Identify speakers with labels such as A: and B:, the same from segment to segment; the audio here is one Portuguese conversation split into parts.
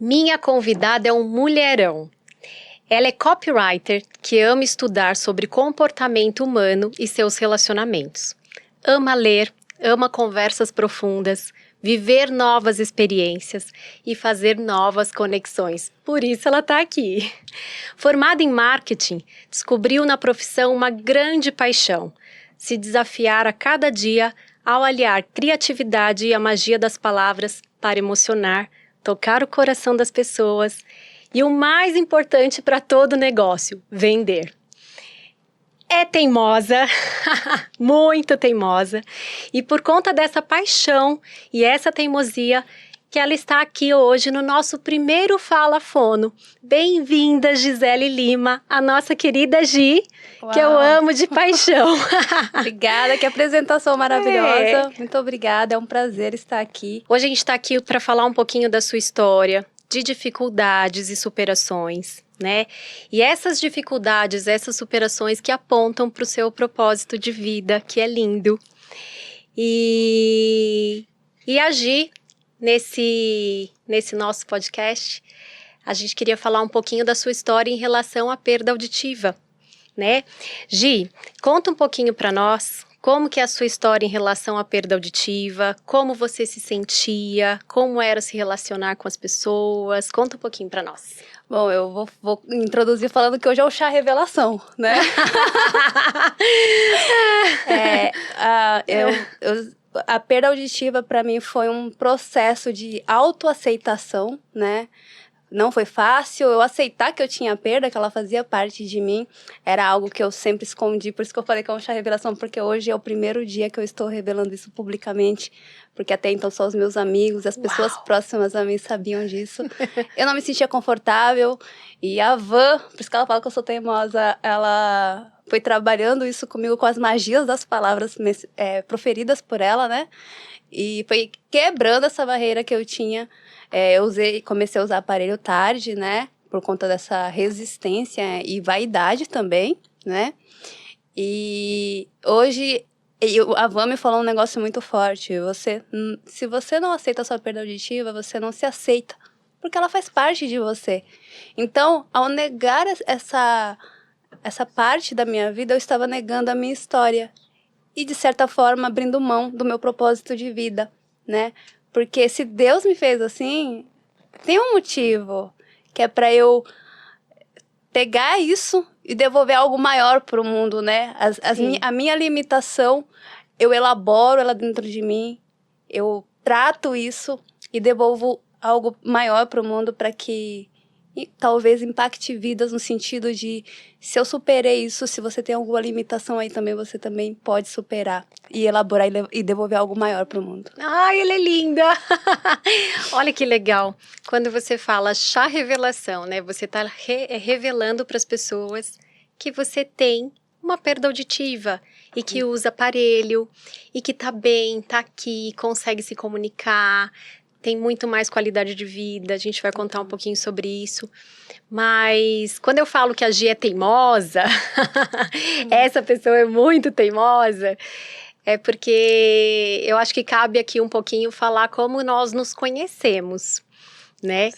A: Minha convidada é um mulherão. Ela é copywriter que ama estudar sobre comportamento humano e seus relacionamentos. Ama ler, ama conversas profundas, viver novas experiências e fazer novas conexões. Por isso ela está aqui. Formada em marketing, descobriu na profissão uma grande paixão: se desafiar a cada dia ao aliar criatividade e a magia das palavras para emocionar, tocar o coração das pessoas e o mais importante para todo negócio, vender. É teimosa, muito teimosa, e por conta dessa paixão e essa teimosia que ela está aqui hoje no nosso primeiro Fala Fono. Bem-vinda, Gisele Lima, a nossa querida Gi,
B: Uau.
A: que eu amo de paixão.
B: Obrigada, que apresentação maravilhosa. Muito obrigada, é um prazer estar aqui.
A: Hoje a gente está aqui para falar um pouquinho da sua história, de dificuldades e superações, né? E essas dificuldades, essas superações que apontam para o seu propósito de vida, que é lindo. E a Gi, nesse nosso podcast, a gente queria falar um pouquinho da sua história em relação à perda auditiva, né? Gi, conta um pouquinho para nós como que é a sua história em relação à perda auditiva, como você se sentia, como era se relacionar com as pessoas. Conta um pouquinho para nós.
B: Bom, eu vou introduzir falando que hoje é o chá revelação, né? A perda auditiva para mim foi um processo de autoaceitação, né? Não foi fácil eu aceitar que eu tinha perda, que ela fazia parte de mim. Era algo que eu sempre escondi, por isso que eu falei que é um chá revelação, porque hoje é o primeiro dia que eu estou revelando isso publicamente, porque até então só os meus amigos, as pessoas próximas a mim sabiam disso. Eu não me sentia confortável, e a Van, por isso que ela fala que eu sou teimosa, ela foi trabalhando isso comigo com as magias das palavras proferidas por ela, né? E foi quebrando essa barreira que eu tinha. Comecei a usar aparelho tarde, né? Por conta dessa resistência e vaidade também, né? E hoje a Van me falou um negócio muito forte. Se você não aceita a sua perda auditiva, você não se aceita, porque ela faz parte de você. Então, ao negar essa parte da minha vida, eu estava negando a minha história. E, de certa forma, abrindo mão do meu propósito de vida, né? Porque se Deus me fez assim, tem um motivo, que é para eu pegar isso e devolver algo maior para o mundo, né? A minha limitação, eu elaboro ela dentro de mim, eu trato isso e devolvo algo maior para o mundo para que talvez impacte vidas no sentido de, se eu superei isso, se você tem alguma limitação aí também, você também pode superar e elaborar e devolver algo maior para o mundo.
A: Ai, ela é linda! Olha que legal. Quando você fala chá revelação, né? Você está revelando para as pessoas que você tem uma perda auditiva e que usa aparelho e que tá bem, tá aqui, consegue se comunicar, tem muito mais qualidade de vida. A gente vai contar um pouquinho sobre isso. Mas quando eu falo que a Gi é teimosa, essa pessoa é muito teimosa, é porque eu acho que cabe aqui um pouquinho falar como nós nos conhecemos, né?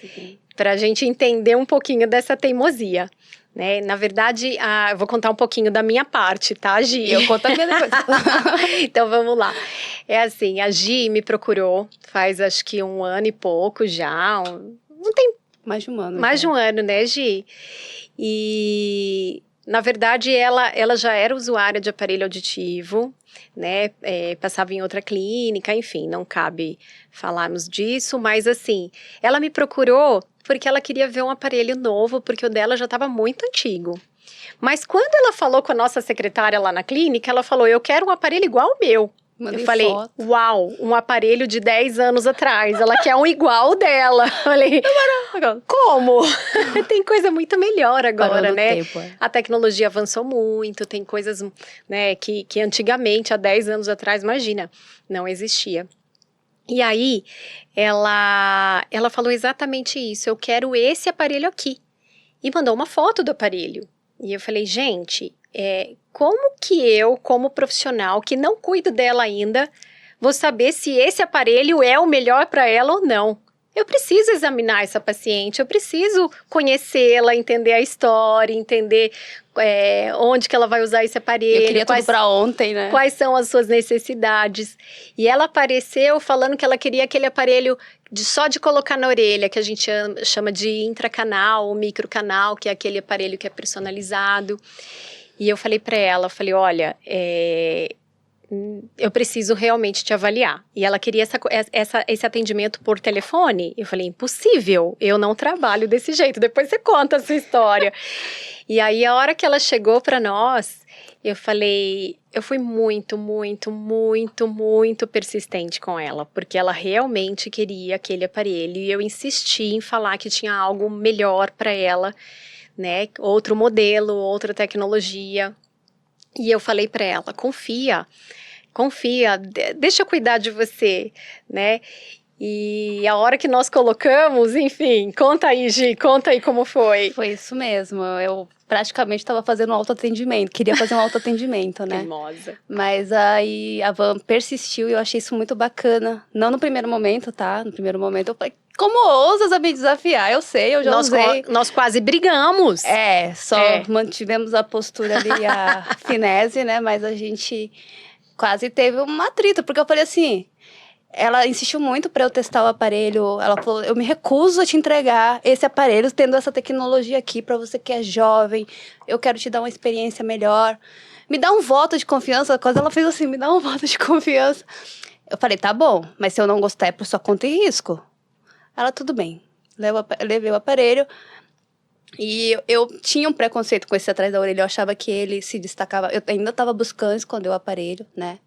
A: Pra gente entender um pouquinho dessa teimosia, né? Na verdade, eu vou contar um pouquinho da minha parte, tá, Gi?
B: Eu conto a minha depois.
A: Então vamos lá. É assim, a Gi me procurou faz acho que 1 ano e pouco já, não tem
B: mais de um ano.
A: Mais de um ano, né, Gi? E, na verdade, ela já era usuária de aparelho auditivo, né? Passava em outra clínica, enfim, não cabe falarmos disso. Mas, assim, ela me procurou porque ela queria ver um aparelho novo, porque o dela já estava muito antigo. Mas quando ela falou com a nossa secretária lá na clínica, ela falou, eu quero um aparelho igual ao meu. Eu falei, uau, um aparelho de 10 anos atrás, ela quer um igual dela. Eu falei, como? Tem coisa muito melhor agora, né? A tecnologia avançou muito, tem coisas, né, que antigamente, há 10 anos atrás, imagina, não existia. E aí, ela falou exatamente isso, eu quero esse aparelho aqui. E mandou uma foto do aparelho. E eu falei, gente, como que eu, como profissional, que não cuido dela ainda, vou saber se esse aparelho é o melhor para ela ou não? eu preciso examinar essa paciente, eu preciso conhecê-la, entender a história, entender onde que ela vai usar esse aparelho.
B: Eu queria tudo pra ontem, né?
A: Quais são as suas necessidades. E ela apareceu falando que ela queria aquele aparelho só de colocar na orelha, que a gente chama de intracanal ou microcanal, que é aquele aparelho que é personalizado. E eu falei para ela, olha, eu preciso realmente te avaliar. E ela queria esse atendimento por telefone. Eu falei, impossível, eu não trabalho desse jeito. Depois você conta a sua história. E aí, a hora que ela chegou para nós, eu fui muito, muito, muito, muito persistente com ela, porque ela realmente queria aquele aparelho. E eu insisti em falar que tinha algo melhor para ela, né? Outro modelo, outra tecnologia. E eu falei para ela, confia, deixa eu cuidar de você, né? E a hora que nós colocamos, enfim, conta aí, Gi, conta aí como foi.
B: Foi isso mesmo, eu praticamente estava fazendo um autoatendimento, queria fazer um autoatendimento, né?
A: Teimosa.
B: Mas aí a Van persistiu e eu achei isso muito bacana. Não no primeiro momento, tá? No primeiro momento eu falei, como ousas a me desafiar? Eu sei, eu já usei.
A: Nós quase brigamos.
B: Só mantivemos a postura ali, a finese, né? Mas a gente quase teve uma atrito, porque eu falei assim... Ela insistiu muito para eu testar o aparelho. Ela falou, eu me recuso a te entregar esse aparelho, tendo essa tecnologia aqui para você que é jovem. Eu quero te dar uma experiência melhor. Me dá um voto de confiança. Quando ela fez assim, me dá um voto de confiança. Eu falei, tá bom, mas se eu não gostar é por sua conta e risco. Ela, tudo bem. Levei o aparelho. E eu tinha um preconceito com esse atrás da orelha. Eu achava que ele se destacava. Eu ainda estava buscando esconder o aparelho, né?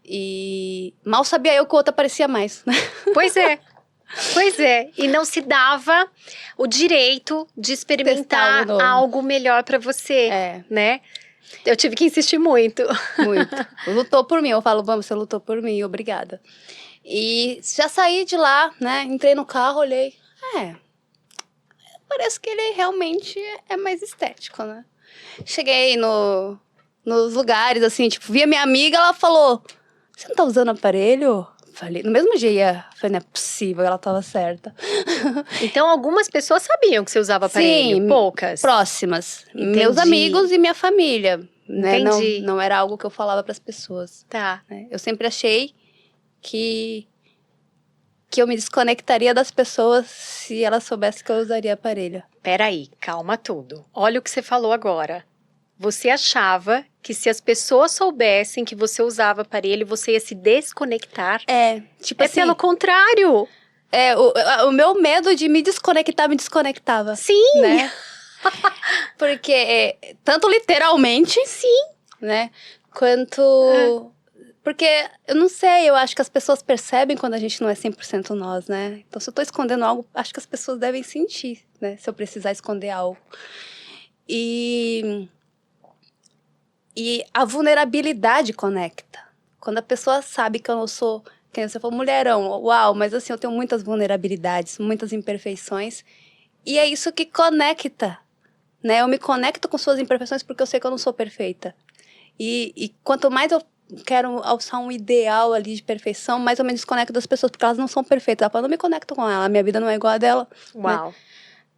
B: E mal sabia eu que o outro aparecia mais, né?
A: Pois é. E não se dava o direito de experimentar algo melhor para você, né? Eu tive que insistir muito.
B: Muito. Lutou por mim. Eu falo, vamos, você lutou por mim, obrigada. E já saí de lá, né? Entrei no carro, olhei. Parece que ele realmente é mais estético, né? Cheguei nos lugares, assim, tipo, vi a minha amiga, ela falou... Você não tá usando aparelho? Falei, no mesmo dia. Falei, não é possível, ela tava certa.
A: Então, algumas pessoas sabiam que você usava aparelho?
B: Sim,
A: poucas?
B: Próximas.
A: Entendi.
B: Meus amigos e minha família. Né?
A: Entendi.
B: Não era algo que eu falava pras pessoas.
A: Tá.
B: Né? Eu sempre achei que eu me desconectaria das pessoas se elas soubessem que eu usaria aparelho.
A: Peraí, calma tudo. Olha o que você falou agora. Você achava que se as pessoas soubessem que você usava aparelho, você ia se desconectar?
B: Tipo assim...
A: pelo contrário.
B: O meu medo de me desconectava.
A: Sim!
B: Né? Porque, tanto literalmente...
A: Sim!
B: Né? Quanto... Porque, eu não sei, eu acho que as pessoas percebem quando a gente não é 100% nós, né? Então, se eu tô escondendo algo, acho que as pessoas devem sentir, né? Se eu precisar esconder algo. E a vulnerabilidade conecta. Quando a pessoa sabe que eu não sou, quem você falou, mulherão, uau, mas assim, eu tenho muitas vulnerabilidades, muitas imperfeições, e é isso que conecta, né? Eu me conecto com suas imperfeições porque eu sei que eu não sou perfeita. E quanto mais eu quero alçar um ideal ali de perfeição, mais eu me desconecto das pessoas, porque elas não são perfeitas. Eu não me conecto com ela, minha vida não é igual a dela.
A: Uau!
B: Né?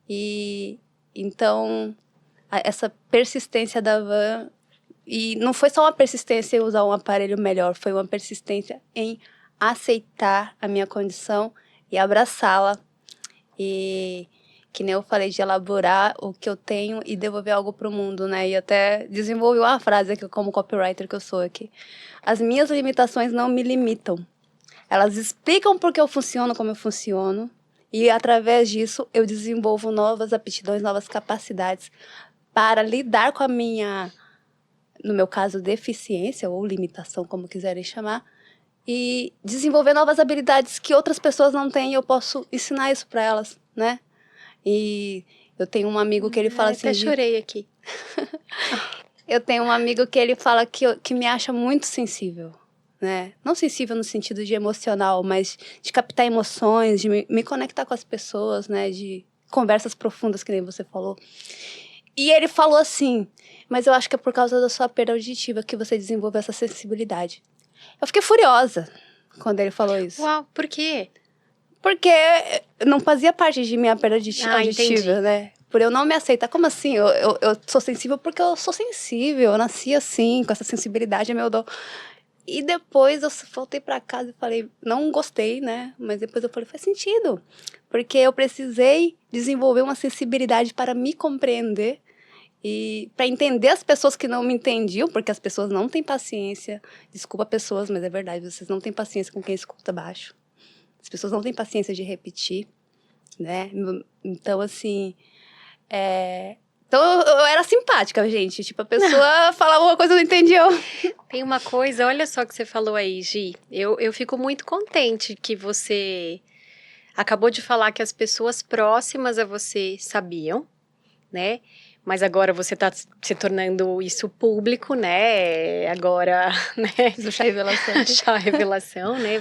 B: E então, essa persistência da Van... E não foi só uma persistência em usar um aparelho melhor, foi uma persistência em aceitar a minha condição e abraçá-la. E que nem eu falei, de elaborar o que eu tenho e devolver algo para o mundo, né? E até desenvolvi uma frase aqui, como copywriter que eu sou aqui. As minhas limitações não me limitam. Elas explicam por que eu funciono como eu funciono. E através disso eu desenvolvo novas aptidões, novas capacidades para lidar com a minha... no meu caso, deficiência ou limitação, como quiserem chamar, e desenvolver novas habilidades que outras pessoas não têm e eu posso ensinar isso para elas, né? E eu tenho um amigo que ele fala assim...
A: Até chorei aqui.
B: Eu tenho um amigo que ele fala que me acha muito sensível, né? Não sensível no sentido de emocional, mas de captar emoções, de me conectar com as pessoas, né? De conversas profundas, que nem você falou. E ele falou assim... Mas eu acho que é por causa da sua perda auditiva que você desenvolveu essa sensibilidade. Eu fiquei furiosa quando ele falou isso.
A: Uau, por quê?
B: Porque não fazia parte de minha perda auditiva,
A: entendi.
B: né? Por eu não me aceitar. Como assim? Eu sou sensível porque eu sou sensível. Eu nasci assim, com essa sensibilidade, é meu dom. E depois eu voltei pra casa e falei, não gostei, né? Mas depois eu falei, faz sentido. Porque eu precisei desenvolver uma sensibilidade para me compreender e para entender as pessoas que não me entendiam, porque as pessoas não têm paciência. Desculpa pessoas, mas é verdade, vocês não têm paciência com quem escuta baixo. As pessoas não têm paciência de repetir, né? Então, assim... Então, eu era simpática, gente. Tipo, a pessoa falava uma coisa, eu não entendia.
A: Tem uma coisa, olha só que você falou aí, Gi. Eu fico muito contente que você acabou de falar que as pessoas próximas a você sabiam, né? Mas agora você está se tornando isso público, né? Agora, né?
B: Fiz o chá revelação.
A: Chá revelação, né?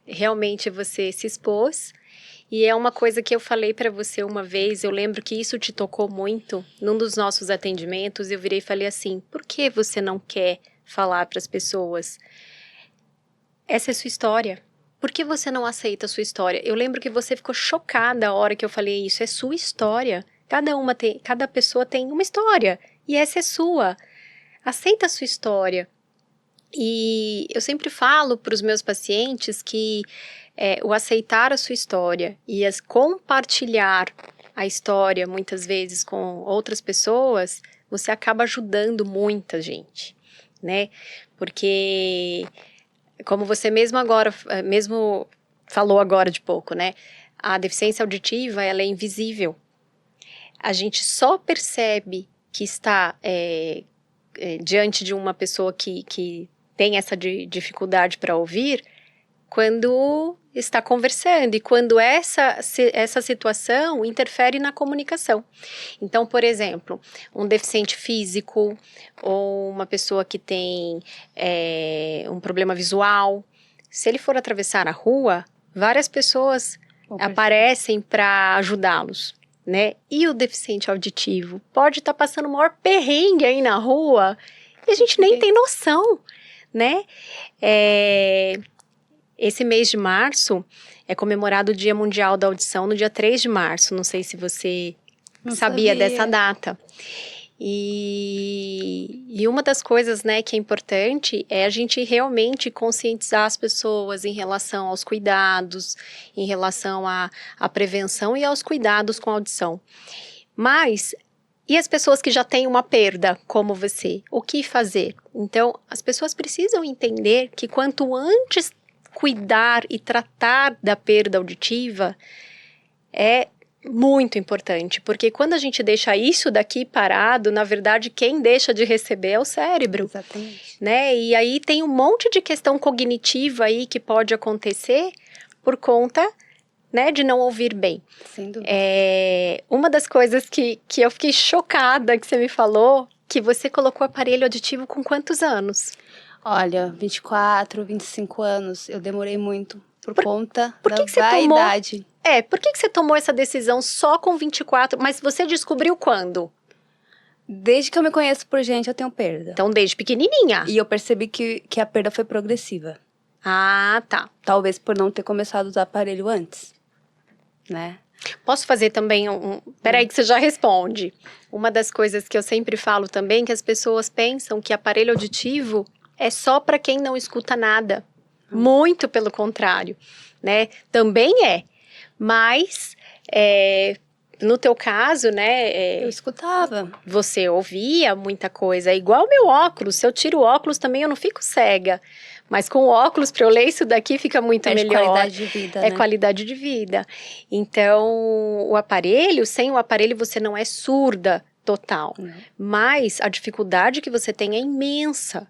A: Realmente você se expôs. E é uma coisa que eu falei para você uma vez, eu lembro que isso te tocou muito. Num dos nossos atendimentos, eu virei e falei assim, por que você não quer falar para as pessoas? Essa é sua história. Por que você não aceita a sua história? Eu lembro que você ficou chocada a hora que eu falei isso. É sua história. Cada pessoa tem uma história. E essa é sua. Aceita a sua história. E eu sempre falo para os meus pacientes que o aceitar a sua história e compartilhar a história, muitas vezes, com outras pessoas, você acaba ajudando muita gente, né? Porque, como você mesmo falou agora de pouco, né? A deficiência auditiva, ela é invisível. A gente só percebe que está diante de uma pessoa que tem essa dificuldade para ouvir quando está conversando e quando essa situação interfere na comunicação. Então, por exemplo, um deficiente físico ou uma pessoa que tem um problema visual, se ele for atravessar a rua, várias pessoas aparecem para ajudá-los, né? E o deficiente auditivo pode estar passando o maior perrengue aí na rua e a gente nem tem noção, né? Esse mês de março é comemorado o Dia Mundial da Audição no dia 3 de março. Não sei se você sabia dessa data. E uma das coisas, né, que é importante é a gente realmente conscientizar as pessoas em relação aos cuidados, em relação à prevenção e aos cuidados com a audição. Mas, e as pessoas que já têm uma perda, como você? O que fazer? Então, as pessoas precisam entender que quanto antes cuidar e tratar da perda auditiva é muito importante, porque quando a gente deixa isso daqui parado, na verdade, quem deixa de receber é o cérebro.
B: Exatamente.
A: Né? E aí tem um monte de questão cognitiva aí que pode acontecer por conta, né, de não ouvir bem.
B: Sem dúvida.
A: Uma das coisas que eu fiquei chocada que você me falou, que você colocou aparelho auditivo com quantos anos?
B: Olha, 24, 25 anos, eu demorei muito por conta da
A: que
B: vaidade.
A: Por que você tomou essa decisão só com 24, mas você descobriu quando?
B: Desde que eu me conheço por gente, eu tenho perda.
A: Então, desde pequenininha.
B: E eu percebi que a perda foi progressiva.
A: Ah, tá.
B: Talvez por não ter começado a usar aparelho antes, né?
A: Posso fazer também Peraí que você já responde. Uma das coisas que eu sempre falo também, que as pessoas pensam que aparelho auditivo é só para quem não escuta nada. Muito pelo contrário, né? Também é. Mas, no teu caso, né?
B: Eu escutava.
A: Você ouvia muita coisa. É igual o meu óculos. Se eu tiro o óculos também, eu não fico cega. Mas com o óculos, para eu ler isso daqui, fica muito melhor.
B: Qualidade de vida, né?
A: Qualidade de vida. Então, sem o aparelho, você não é surda total. Mas a dificuldade que você tem é imensa.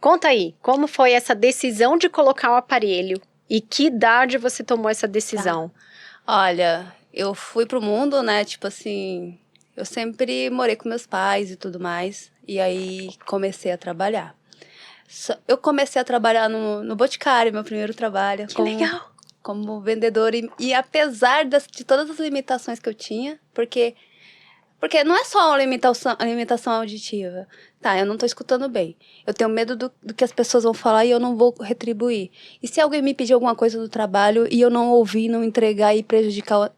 A: Conta aí, como foi essa decisão de colocar o aparelho? E que idade você tomou essa decisão?
B: Tá. Olha, eu fui pro mundo, né, tipo assim... Eu sempre morei com meus pais e tudo mais. E aí, comecei a trabalhar. Eu comecei a trabalhar no Boticário, meu primeiro trabalho.
A: Que legal!
B: Como vendedora. E apesar de todas as limitações que eu tinha, porque Porque não é só a limitação auditiva. Tá, eu não tô escutando bem. Eu tenho medo do que as pessoas vão falar e eu não vou retribuir. E se alguém me pedir alguma coisa do trabalho e eu não ouvir, não entregar e prejudicar...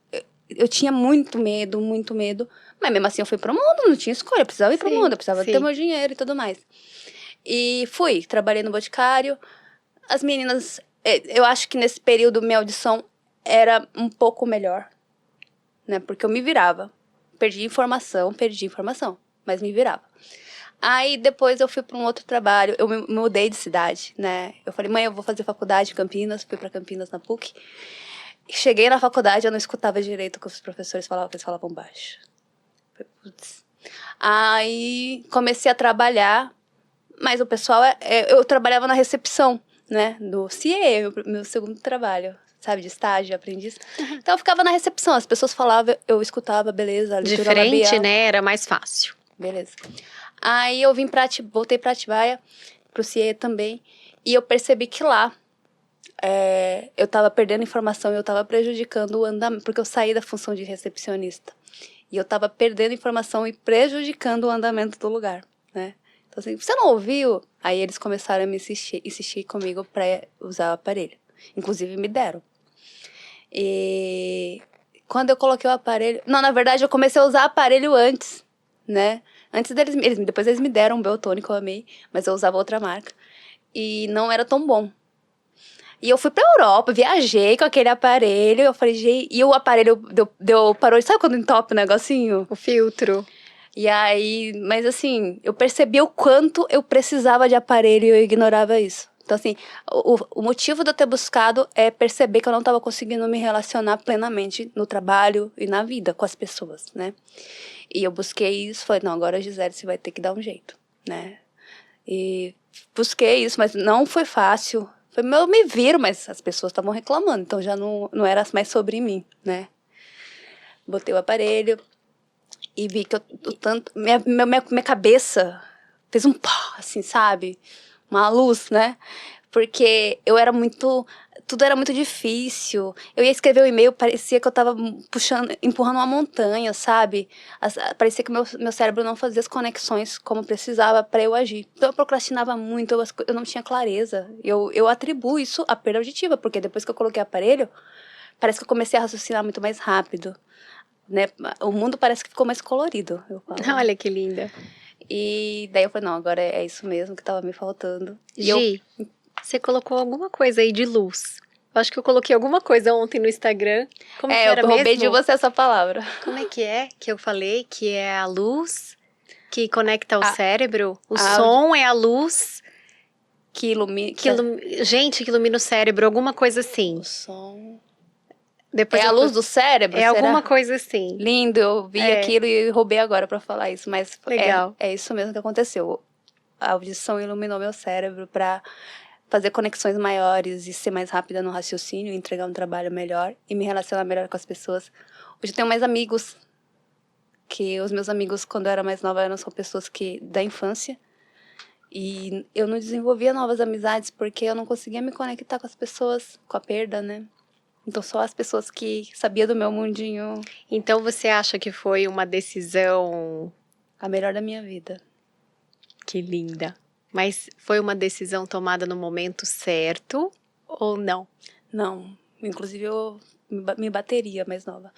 B: Eu tinha muito medo, muito medo. Mas mesmo assim eu fui pro mundo, não tinha escolha. Eu precisava ir pro mundo, eu precisava ter meu dinheiro e tudo mais. E fui, trabalhei no Boticário. As meninas... Eu acho que nesse período minha audição era um pouco melhor. Né? Porque eu me virava. Perdi informação, mas me virava. Aí depois eu fui para um outro trabalho, eu me mudei de cidade, né? Eu falei, mãe, eu vou fazer faculdade em Campinas, fui para Campinas na PUC. Cheguei na faculdade, eu não escutava direito o que os professores falavam, porque eles falavam baixo. Putz. Aí comecei a trabalhar, mas o pessoal, eu trabalhava na recepção, né? Do CIE, meu segundo trabalho. Sabe, de estágio, aprendiz. Então, eu ficava na recepção, as pessoas falavam, eu escutava, beleza, a leitura
A: Diferente,
B: labial.
A: né? Era mais fácil.
B: Beleza. Aí, eu voltei pra Atibaia, pro CIE também, e eu percebi que lá, eu tava perdendo informação, eu tava prejudicando o andamento, porque eu saí da função de recepcionista. E eu tava perdendo informação e prejudicando o andamento do lugar, né? Então, assim, você não ouviu? Aí, eles começaram a me insistir comigo pra usar o aparelho. Inclusive, me deram. E quando eu coloquei o aparelho... Não, na verdade, eu comecei a usar aparelho antes, né? Antes depois eles me deram um Beltone, que eu amei, mas eu usava outra marca. E não era tão bom. E eu fui pra Europa, viajei com aquele aparelho, eu falei, gente... E o aparelho parou, sabe quando entope o negocinho?
A: O filtro.
B: E aí, mas assim, eu percebi o quanto eu precisava de aparelho e eu ignorava isso. Então, assim, o motivo de eu ter buscado é perceber que eu não estava conseguindo me relacionar plenamente no trabalho e na vida com as pessoas, né? E eu busquei isso, falei, não, agora a Gisele, você vai ter que dar um jeito, né? E busquei isso, mas não foi fácil. Eu me viro, mas as pessoas estavam reclamando, então já não era mais sobre mim, né? Botei o aparelho e vi que minha cabeça fez um pó, assim, sabe? Uma luz, né? Porque tudo era muito difícil. Eu ia escrever o e-mail, parecia que eu tava empurrando uma montanha, sabe? Parecia que meu cérebro não fazia as conexões como precisava para eu agir. Então eu procrastinava muito, eu não tinha clareza. Eu atribuo isso à perda auditiva, porque depois que eu coloquei o aparelho, parece que eu comecei a raciocinar muito mais rápido, né? O mundo parece que ficou mais colorido, eu falo.
A: Olha que linda.
B: E daí eu falei, não, agora é isso mesmo que tava me faltando.
A: Gi, você colocou alguma coisa aí de luz. Eu acho que eu coloquei alguma coisa ontem no Instagram. Como que era
B: eu roubei
A: mesmo?
B: de você essa palavra.
A: Como é que eu falei? Que é a luz que conecta ao cérebro? O som é a luz
B: que ilumina...
A: Gente, que ilumina o cérebro. Alguma coisa assim.
B: O som...
A: Depois
B: a luz do cérebro,
A: É
B: será?
A: alguma coisa assim.
B: Lindo, eu vi aquilo e roubei agora pra falar isso, mas
A: legal.
B: É isso mesmo que aconteceu. A audição iluminou meu cérebro pra fazer conexões maiores e ser mais rápida no raciocínio, entregar um trabalho melhor e me relacionar melhor com as pessoas. Hoje eu tenho mais amigos, que os meus amigos, quando eu era mais nova, eram só pessoas da infância. E eu não desenvolvia novas amizades porque eu não conseguia me conectar com as pessoas, com a perda, né? Então, só as pessoas que sabiam do meu mundinho.
A: Então, você acha que foi uma decisão...
B: A melhor da minha vida.
A: Que linda. Mas foi uma decisão tomada no momento certo ou não?
B: Não. Inclusive, eu me bateria mais nova.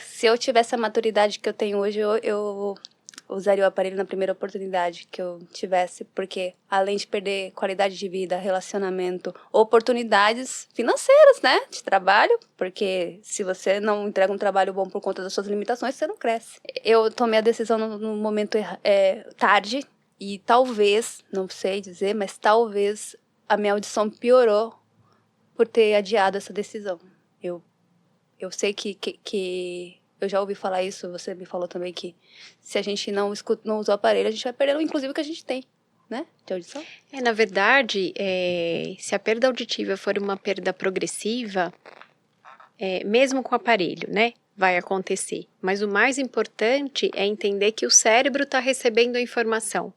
B: Se eu tivesse a maturidade que eu tenho hoje, eu usaria o aparelho na primeira oportunidade que eu tivesse, porque além de perder qualidade de vida, relacionamento, oportunidades financeiras, né, de trabalho, porque se você não entrega um trabalho bom por conta das suas limitações, você não cresce. Eu tomei a decisão no momento tarde e talvez, não sei dizer, mas talvez a minha audição piorou por ter adiado essa decisão. Eu sei que eu já ouvi falar isso, você me falou também que se a gente não usa o aparelho, a gente vai perder inclusive o que a gente tem, né, de audição.
A: Na verdade, se a perda auditiva for uma perda progressiva, mesmo com o aparelho, né, vai acontecer. Mas o mais importante é entender que o cérebro está recebendo a informação.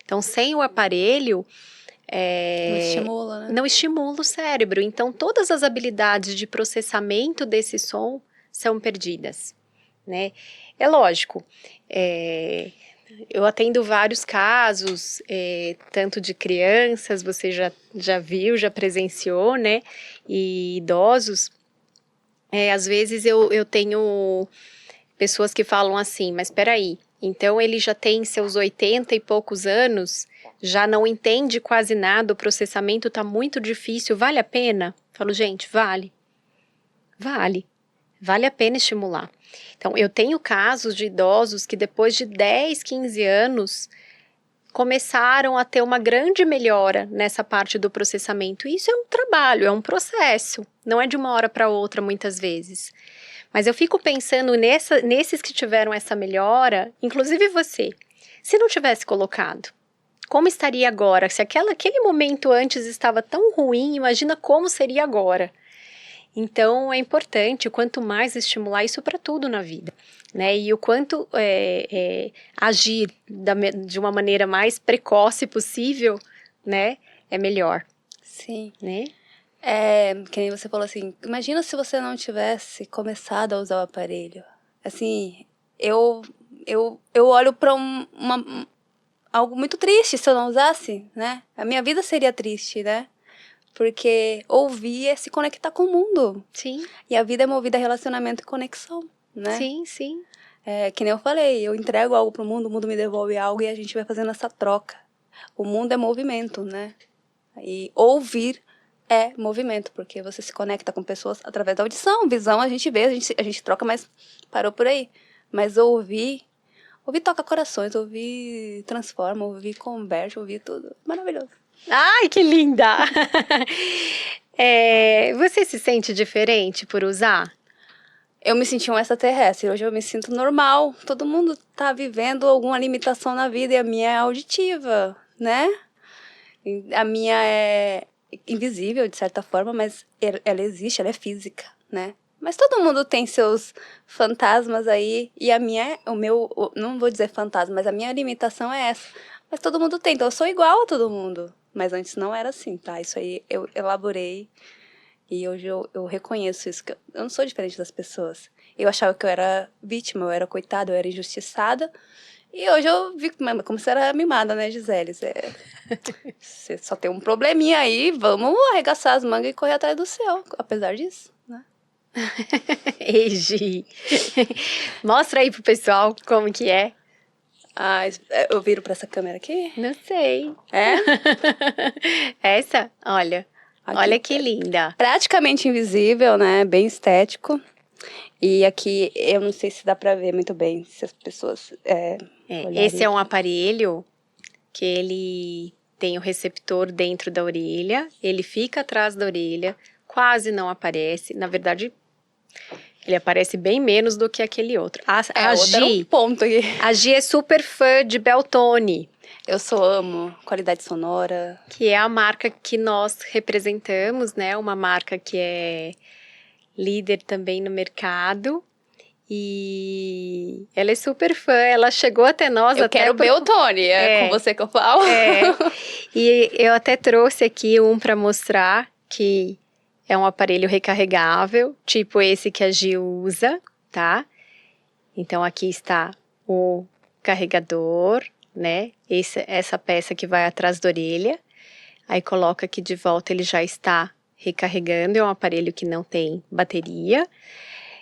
A: Então, sem o aparelho...
B: não estimula, né?
A: Não estimula o cérebro. Então, todas as habilidades de processamento desse som são perdidas, né? É lógico, eu atendo vários casos, tanto de crianças, você já viu, já presenciou, né? E idosos. Às vezes eu tenho pessoas que falam assim, mas espera aí, então ele já tem seus 80 e poucos anos, já não entende quase nada, o processamento está muito difícil, vale a pena? Falo, gente, vale. Vale a pena estimular. Então, eu tenho casos de idosos que depois de 10, 15 anos começaram a ter uma grande melhora nessa parte do processamento. Isso é um trabalho, é um processo, não é de uma hora para outra muitas vezes. Mas eu fico pensando nesses que tiveram essa melhora, inclusive você, se não tivesse colocado, como estaria agora? Se aquele momento antes estava tão ruim, imagina como seria agora. Então, é importante, quanto mais estimular isso para tudo na vida, né? E o quanto agir de uma maneira mais precoce possível, né? É melhor.
B: Sim.
A: Né?
B: Que nem você falou assim, imagina se você não tivesse começado a usar o aparelho. Assim, eu olho para algo muito triste se eu não usasse, né? A minha vida seria triste, né? Porque ouvir é se conectar com o mundo.
A: Sim.
B: E a vida é movida a relacionamento e conexão, né?
A: Sim, sim.
B: Que nem eu falei, eu entrego algo pro mundo, o mundo me devolve algo e a gente vai fazendo essa troca. O mundo é movimento, né? E ouvir é movimento, porque você se conecta com pessoas através da audição, visão, a gente vê, a gente troca, mas parou por aí. Mas ouvir toca corações, ouvir transforma, ouvir converte, ouvir tudo. Maravilhoso.
A: Ai, que linda! Você se sente diferente por usar?
B: Eu me senti um extraterrestre, hoje eu me sinto normal. Todo mundo tá vivendo alguma limitação na vida e a minha é auditiva, né? A minha é invisível, de certa forma, mas ela existe, ela é física, né? Mas todo mundo tem seus fantasmas aí, e a minha, não vou dizer fantasma, mas a minha limitação é essa. Mas todo mundo tem, então eu sou igual a todo mundo. Mas antes não era assim, tá? Isso aí eu elaborei, e hoje eu reconheço isso, que eu não sou diferente das pessoas. Eu achava que eu era vítima, eu era coitada, eu era injustiçada, e hoje eu vi como você era mimada, né, Gisele? Você só tem um probleminha aí, vamos arregaçar as mangas e correr atrás do seu, apesar disso, né?
A: Ei, Gi. Mostra aí pro pessoal como que é.
B: Eu viro pra essa câmera aqui?
A: Não sei.
B: É?
A: Essa? Olha.
B: Aqui,
A: Olha que linda.
B: Praticamente invisível, né? Bem estético. E aqui, eu não sei se dá pra ver muito bem, se as pessoas
A: Esse é um aparelho que ele tem o receptor dentro da orelha, ele fica atrás da orelha, quase não aparece. Na verdade, ele aparece bem menos do que aquele outro. A
B: outro era um
A: Gi,
B: ponto aqui.
A: a Gi é super fã de Beltone,
B: Eu amo qualidade sonora.
A: que é a marca que nós representamos, né? Uma marca que é líder também no mercado. E ela é super fã, ela chegou até nós.
B: Eu quero Beltone, com você que eu falo.
A: E eu até trouxe aqui um para mostrar que é um aparelho recarregável, tipo esse que a Gil usa, tá? Então aqui está o carregador, né? Essa peça que vai atrás da orelha. Aí coloca aqui de volta, ele já está recarregando, é um aparelho que não tem bateria.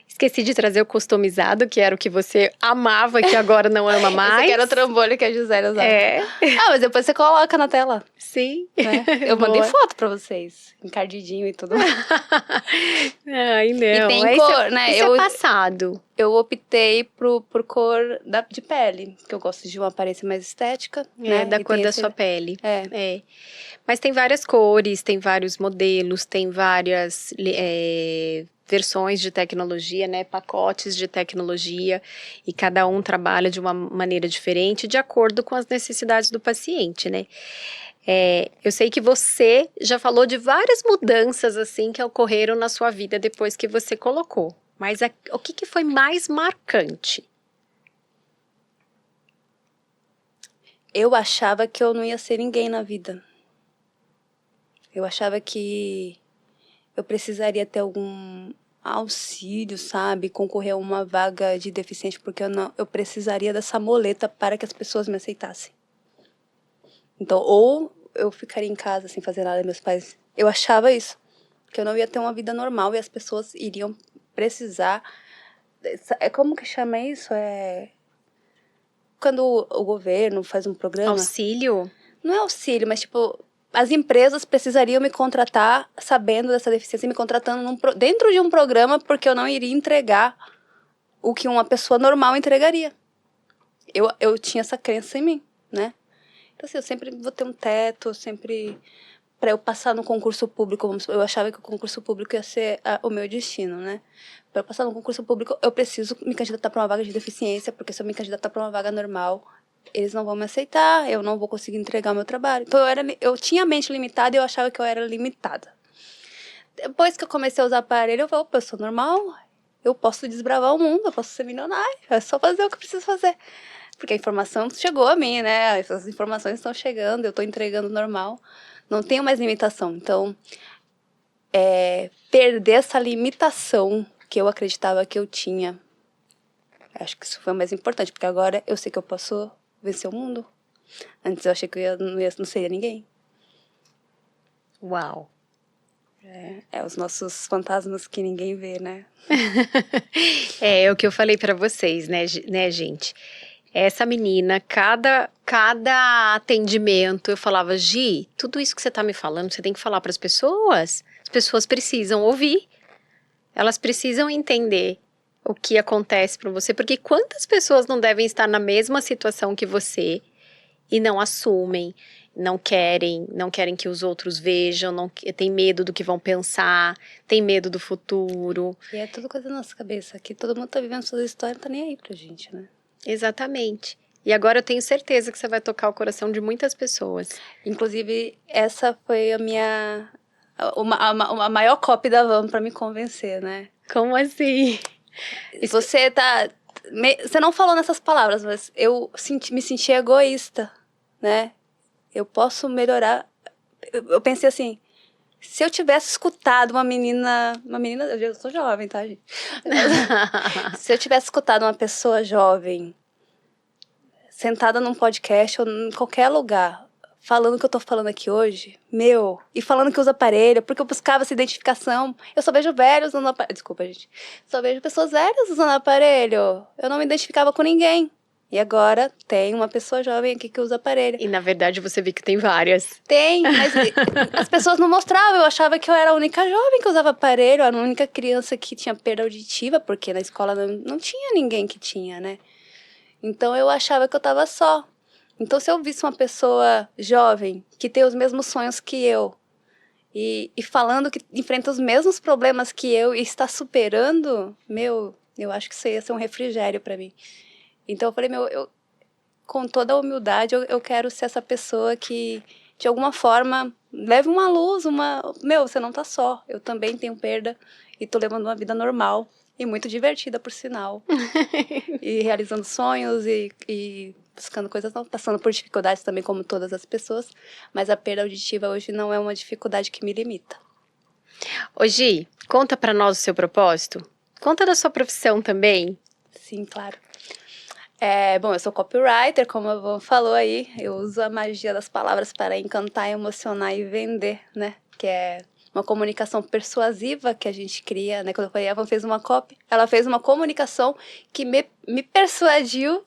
A: Esqueci de trazer o customizado, que era o que você amava, que agora não ama mais.
B: Esse aqui era o trambolho que a Gisele usava. Mas depois você coloca na tela.
A: Sim.
B: Né? Eu mandei foto pra vocês, encardidinho e tudo.
A: Ai, não.
B: E tem cor, né?
A: Isso é passado.
B: Eu optei por cor de pele, porque eu gosto de uma aparência mais estética. Né?
A: Da cor da sua pele.
B: É.
A: Mas tem várias cores, tem vários modelos, tem várias versões de tecnologia, né? Pacotes de tecnologia, e cada um trabalha de uma maneira diferente, de acordo com as necessidades do paciente, né? Eu sei que você já falou de várias mudanças assim que ocorreram na sua vida depois que você colocou. Mas o que foi mais marcante?
B: Eu achava que eu não ia ser ninguém na vida. Eu achava que eu precisaria ter auxílio, sabe? Concorrer a uma vaga de deficiente, porque eu precisaria dessa moleta para que as pessoas me aceitassem. Então, ou eu ficaria em casa sem fazer nada, meus pais... Eu achava isso, que eu não ia ter uma vida normal e as pessoas iriam precisar... Como que chama isso? Quando o governo faz um programa...
A: Auxílio?
B: Não é auxílio, mas tipo... As empresas precisariam me contratar sabendo dessa deficiência, me contratando dentro de um programa, porque eu não iria entregar o que uma pessoa normal entregaria. Eu tinha essa crença em mim, né? Então, assim, eu sempre vou ter um teto, sempre... Para eu passar no concurso público, eu achava que o concurso público ia ser o meu destino, né? Para eu passar no concurso público, eu preciso me candidatar para uma vaga de deficiência, porque se eu me candidatar para uma vaga normal, eles não vão me aceitar, eu não vou conseguir entregar o meu trabalho. Então, eu tinha a mente limitada e eu achava que eu era limitada. Depois que eu comecei a usar aparelho, eu falei, opa, eu sou normal, eu posso desbravar o mundo, eu posso ser milionária, é só fazer o que eu preciso fazer. Porque a informação chegou a mim, né? Essas informações estão chegando, eu estou entregando normal. Não tenho mais limitação. Então, perder essa limitação que eu acreditava que eu tinha. Acho que isso foi o mais importante, porque agora eu sei que eu posso vencer o mundo. Antes eu achei que eu não seria ninguém.
A: Uau!
B: Os nossos fantasmas que ninguém vê, né?
A: É o que eu falei pra vocês, né, gente? Essa menina, cada atendimento, eu falava, Gi, tudo isso que você tá me falando, você tem que falar pras pessoas. As pessoas precisam ouvir. Elas precisam entender o que acontece pra você. Porque quantas pessoas não devem estar na mesma situação que você e não assumem, não querem que os outros vejam, tem medo do que vão pensar, tem medo do futuro.
B: E é tudo coisa da nossa cabeça. Aqui todo mundo tá vivendo sua história, não tá nem aí pra gente, né?
A: Exatamente. E agora eu tenho certeza que você vai tocar o coração de muitas pessoas.
B: Inclusive, essa foi a minha... a maior copy da Van pra me convencer, né?
A: Como assim?
B: Você não falou nessas palavras, mas eu me senti egoísta, né? Eu posso melhorar. Eu pensei assim, se eu tivesse escutado uma menina, eu sou jovem, tá, gente? Se eu tivesse escutado uma pessoa jovem, sentada num podcast ou em qualquer lugar, falando o que eu tô falando aqui hoje, e falando que usa aparelho, porque eu buscava essa identificação. Eu só vejo velhos usando aparelho. Desculpa, gente. Só vejo pessoas velhas usando aparelho. Eu não me identificava com ninguém. E agora tem uma pessoa jovem aqui que usa aparelho.
A: E na verdade você vê que tem várias.
B: Tem, mas as pessoas não mostravam. Eu achava que eu era a única jovem que usava aparelho, a única criança que tinha perda auditiva, porque na escola não tinha ninguém que tinha, né? Então eu achava que eu tava só. Então se eu visse uma pessoa jovem que tem os mesmos sonhos que eu e falando que enfrenta os mesmos problemas que eu e está superando, eu acho que isso ia ser um refrigério para mim. Então eu falei, com toda a humildade, eu quero ser essa pessoa que, de alguma forma, leve uma luz, você não tá só, eu também tenho perda e tô levando uma vida normal e muito divertida, por sinal. E realizando sonhos e buscando coisas novas, passando por dificuldades também, como todas as pessoas, mas a perda auditiva hoje não é uma dificuldade que me limita.
A: Ô Gi, conta pra nós o seu propósito. Conta da sua profissão também.
B: Sim, claro. Bom, eu sou copywriter, como a Van falou aí. Eu uso a magia das palavras para encantar, emocionar e vender, né? Que é uma comunicação persuasiva que a gente cria, né? Quando eu falei, a Van fez uma copy, ela fez uma comunicação que me persuadiu,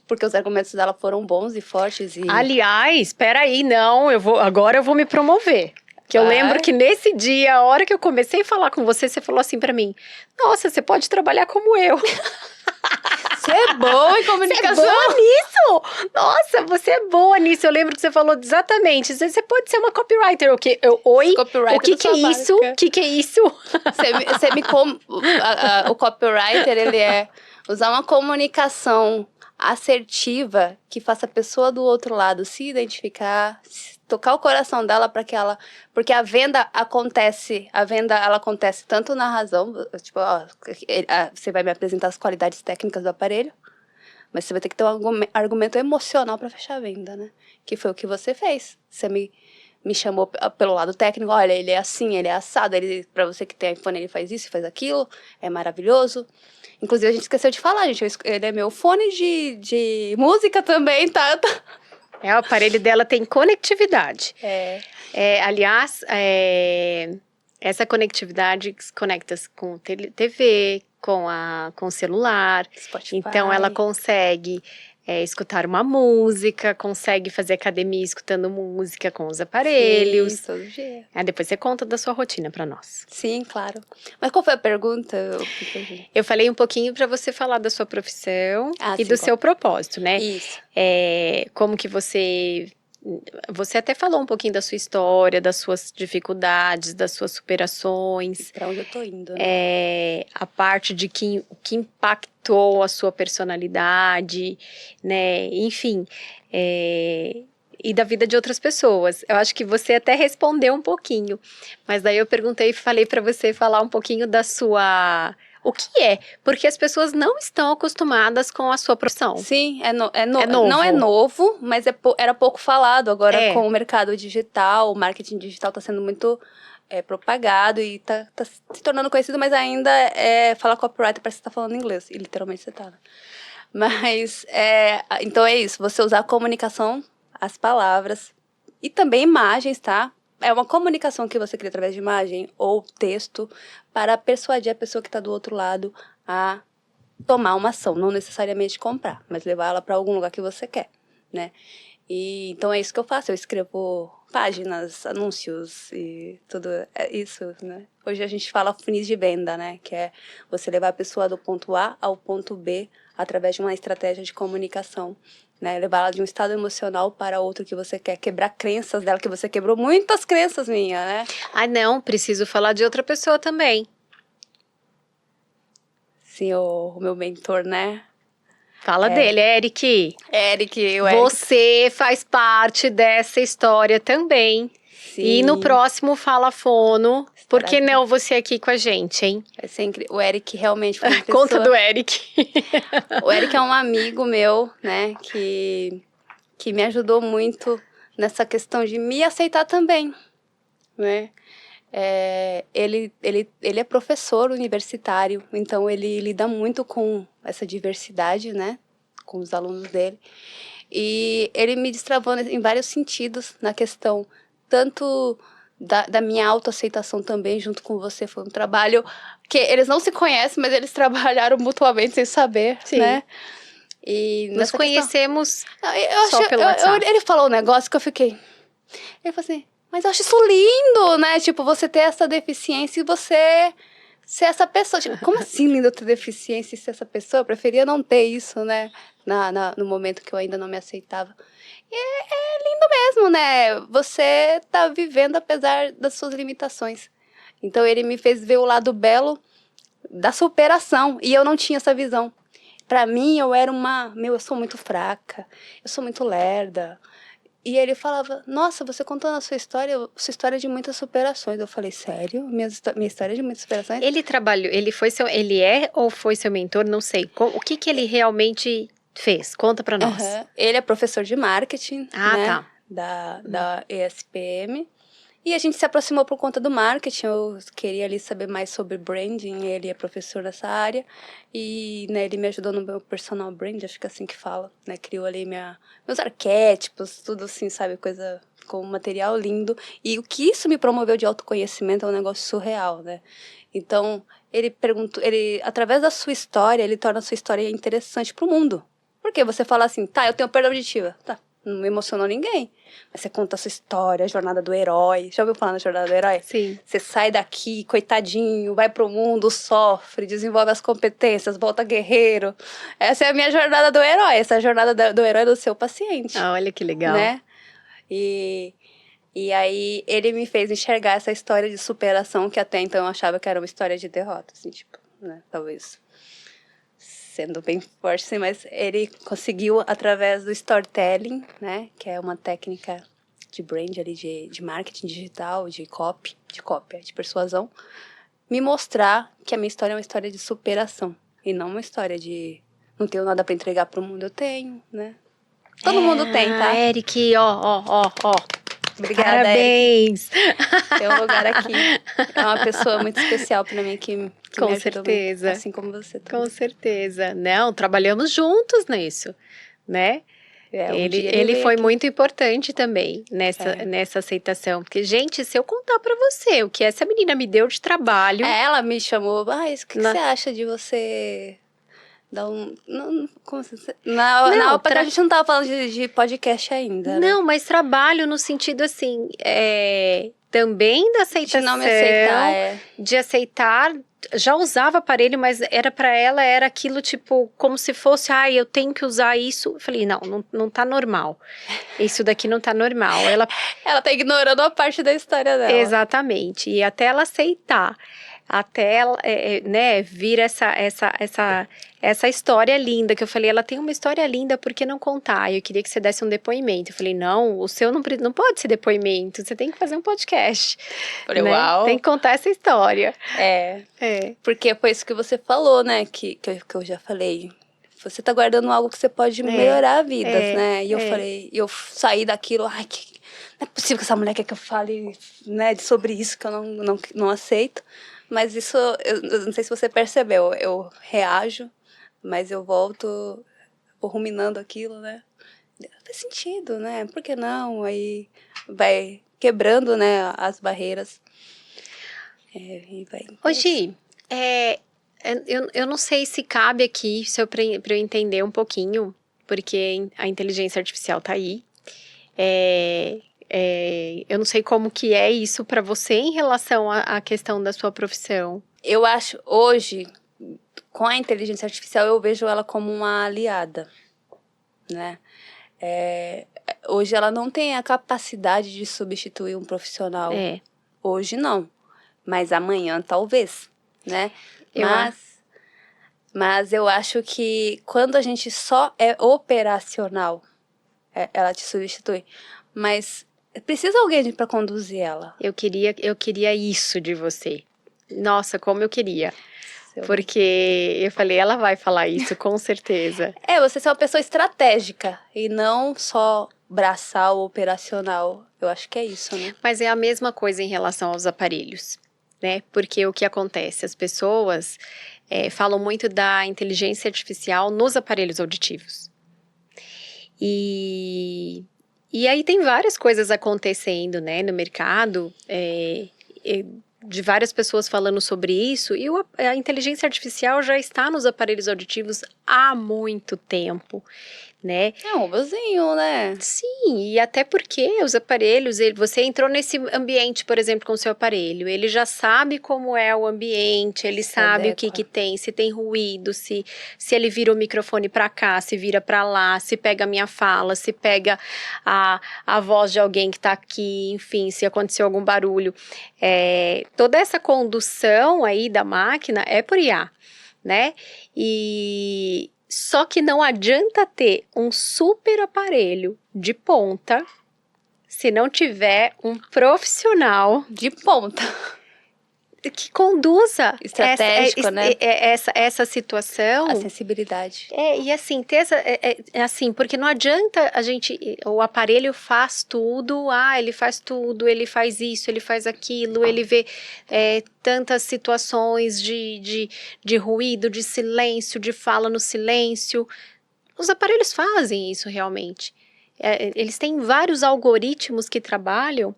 B: porque os argumentos dela foram bons e fortes.
A: Aliás, peraí, não, agora eu vou me promover. Que eu lembro que nesse dia, a hora que eu comecei a falar com você, você falou assim pra mim, nossa, você pode trabalhar como eu.
B: Você é boa em comunicação.
A: Você é boa nisso? Nossa, você é boa nisso. Eu lembro que você falou exatamente. Você pode ser uma copywriter. O que? Oi?
B: Copywriter
A: o que é isso? O que é isso?
B: O copywriter, ele é usar uma comunicação assertiva que faça a pessoa do outro lado se identificar, tocar o coração dela porque a venda ela acontece tanto na razão, tipo, você vai me apresentar as qualidades técnicas do aparelho, mas você vai ter que ter um argumento emocional para fechar a venda, né? Que foi o que você fez. Você me me chamou pelo lado técnico, olha, ele é assim, ele é assado, pra você que tem iPhone, ele faz isso, faz aquilo, é maravilhoso. Inclusive, a gente esqueceu de falar, gente, ele é meu fone de música também, tá?
A: O aparelho dela tem conectividade. Aliás, essa conectividade se conecta com TV, com o celular.
B: Spotify.
A: Então, ela consegue escutar uma música, consegue fazer academia escutando música com os aparelhos.
B: Sim, todo dia.
A: Depois você conta da sua rotina para nós.
B: Sim, claro. Mas qual foi a pergunta?
A: Eu falei um pouquinho para você falar da sua profissão e do seu propósito, né?
B: Isso.
A: Como que você até falou um pouquinho da sua história, das suas dificuldades, das suas superações.
B: Pra onde eu tô indo, né?
A: A parte de que impactou a sua personalidade, né? Enfim, e da vida de outras pessoas. Eu acho que você até respondeu um pouquinho, mas daí eu perguntei e falei para você falar um pouquinho da sua... O que é? Porque as pessoas não estão acostumadas com a sua profissão.
B: Sim, novo.
A: Não
B: é novo, mas era pouco falado. Agora, com o mercado digital, o marketing digital está sendo muito propagado e tá se tornando conhecido, mas ainda falar copyright parece que você tá falando inglês. E literalmente você tá, né? Mas, então é isso. Você usar a comunicação, as palavras e também imagens, tá? É uma comunicação que você cria através de imagem ou texto para persuadir a pessoa que está do outro lado a tomar uma ação, não necessariamente comprar, mas levar ela para algum lugar que você quer, né? E então é isso que eu faço, eu escrevo páginas, anúncios e tudo isso, né? Hoje a gente fala funis de venda, né? Que é você levar a pessoa do ponto A ao ponto B através de uma estratégia de comunicação, né? Levar ela de um estado emocional para outro que você quer, quebrar crenças dela, que você quebrou muitas crenças minhas, né?
A: Não, preciso falar de outra pessoa também.
B: Sim, o meu mentor, né?
A: Fala dele, Eric.
B: Eric.
A: Você faz parte dessa história também. Sim. E no próximo Fala Fono, por que não você aqui com a gente, hein?
B: Vai ser incrível. O Eric realmente foi uma pessoa...
A: Conta do Eric.
B: O Eric é um amigo meu, né, que me ajudou muito nessa questão de me aceitar também, né? Ele é professor universitário, então ele lida muito com essa diversidade, né, com os alunos dele. E ele me destravou em vários sentidos na questão tanto da minha autoaceitação também, junto com você. Foi um trabalho que eles não se conhecem, mas eles trabalharam mutuamente sem saber,
A: sim,
B: né? E
A: nos conhecemos só pelo
B: WhatsApp. Ele falou um negócio que eu fiquei... Ele falou assim, mas eu acho isso lindo, né? Tipo, você ter essa deficiência e você ser essa pessoa. Tipo, como assim lindo ter deficiência e ser essa pessoa? Eu preferia não ter isso, né? No momento que eu ainda não me aceitava. E é lindo mesmo, né? Você tá vivendo apesar das suas limitações. Então, ele me fez ver o lado belo da superação. E eu não tinha essa visão. Pra mim, eu era eu sou muito fraca. Eu sou muito lerda. E ele falava, nossa, você contando a sua história é de muitas superações. Eu falei, sério? Minha história é de muitas superações?
A: Ele é ou foi seu mentor? Não sei. O que ele realmente fez? Conta pra nós.
B: Ele é professor de marketing, né?
A: Tá.
B: Da ESPM. E a gente se aproximou por conta do marketing. Eu queria ali saber mais sobre branding. Ele é professor dessa área. E, né, ele me ajudou no meu personal brand, acho que é assim que fala, né? Criou ali meus arquétipos, tudo assim, sabe? Coisa com material lindo. E o que isso me promoveu de autoconhecimento é um negócio surreal, né? Então, ele perguntou... através da sua história, ele torna a sua história interessante pro mundo. Porque você fala assim, tá, eu tenho perda auditiva. Tá, não emocionou ninguém. Mas você conta a sua história, a jornada do herói. Já ouviu falar na jornada do herói?
A: Sim.
B: Você sai daqui, coitadinho, vai pro mundo, sofre, desenvolve as competências, volta guerreiro. Essa é a minha jornada do herói. Essa é a jornada do herói do seu paciente.
A: Olha que legal.
B: Né? E aí ele me fez enxergar essa história de superação que até então eu achava que era uma história de derrota. Assim, tipo, né? Talvez... sendo bem forte, sim, mas ele conseguiu, através do storytelling, né, que é uma técnica de brand ali, de marketing digital, de persuasão, me mostrar que a minha história é uma história de superação, e não uma história de não tenho nada para entregar pro mundo. Eu tenho, né? Todo mundo tem, tá?
A: Eric, ó.
B: Obrigada,
A: Parabéns!
B: Eric. Tem um lugar aqui. É uma pessoa muito especial pra mim que
A: Com
B: me ajudou muito,
A: certeza.
B: assim como você também.
A: Com certeza. Não, trabalhamos juntos nisso, né? Ele
B: veio
A: foi
B: aqui.
A: muito importante também nessa aceitação. Porque, gente, se eu contar pra você o que essa menina me deu de trabalho...
B: Ela me chamou, o que
A: Na-
B: você acha de você dar um... como você...
A: Não,
B: Na época a gente não tava falando de podcast ainda, né?
A: Não, mas trabalho no sentido assim, também da aceitação,
B: De não me aceitar,
A: de aceitar, já usava aparelho, mas era para ela, era aquilo tipo, como se fosse, eu tenho que usar isso. Eu falei, não tá normal, isso daqui não tá normal.
B: Ela tá ignorando a parte da história dela.
A: Exatamente, e até ela aceitar, até ela, né, vir essa história linda, que eu falei, ela tem uma história linda, por que não contar? Eu queria que você desse um depoimento. Eu falei, não, o seu não pode ser depoimento, você tem que fazer um podcast.
B: Falei,
A: né?
B: uau.
A: Tem que contar essa história.
B: Porque foi isso que você falou, né, que eu já falei. Você tá guardando algo que você pode melhorar vidas, né? E eu falei, eu saí daquilo, não é possível que essa mulher quer que eu fale, né, sobre isso, que eu não aceito. Mas isso, eu não sei se você percebeu, eu reajo, mas eu volto, vou ruminando aquilo, né? Faz sentido, né? Por que não? Aí vai quebrando, né, as barreiras. E vai...
A: Ô, Gi, eu não sei se cabe aqui, para eu entender um pouquinho, porque a inteligência artificial tá aí. Eu não sei como que é isso para você em relação à questão da sua profissão.
B: Eu acho, hoje, com a inteligência artificial, eu vejo ela como uma aliada, né? Hoje ela não tem a capacidade de substituir um profissional. Hoje não, mas amanhã talvez, né? Mas eu acho que quando a gente só é operacional, ela te substitui. Mas precisa alguém para conduzir ela.
A: Eu queria isso de você. Nossa, como eu queria. Porque eu falei, ela vai falar isso, com certeza.
B: Você é uma pessoa estratégica e não só braçal, operacional. Eu acho que é isso, né?
A: Mas é a mesma coisa em relação aos aparelhos, né? Porque o que acontece? As pessoas falam muito da inteligência artificial nos aparelhos auditivos. E aí tem várias coisas acontecendo, né, no mercado, de várias pessoas falando sobre isso, e a inteligência artificial já está nos aparelhos auditivos há muito tempo, né?
B: É um robozinho, né?
A: Sim, e até porque os aparelhos, você entrou nesse ambiente, por exemplo, com o seu aparelho, ele já sabe como é o ambiente, ele sabe o que tem, se tem ruído, se ele vira o microfone para cá, se vira para lá, se pega a minha fala, se pega a voz de alguém que tá aqui, enfim, se aconteceu algum barulho. Toda essa condução aí da máquina é por IA, né? Só que não adianta ter um super aparelho de ponta se não tiver um profissional
B: de ponta
A: que conduza
B: estratégico, né?
A: Essa situação.
B: A sensibilidade.
A: E assim, ter assim, porque não adianta o aparelho faz tudo, ele faz tudo, ele faz isso, ele faz aquilo, ele vê tantas situações de ruído, de silêncio, de fala no silêncio. Os aparelhos fazem isso realmente. Eles têm vários algoritmos que trabalham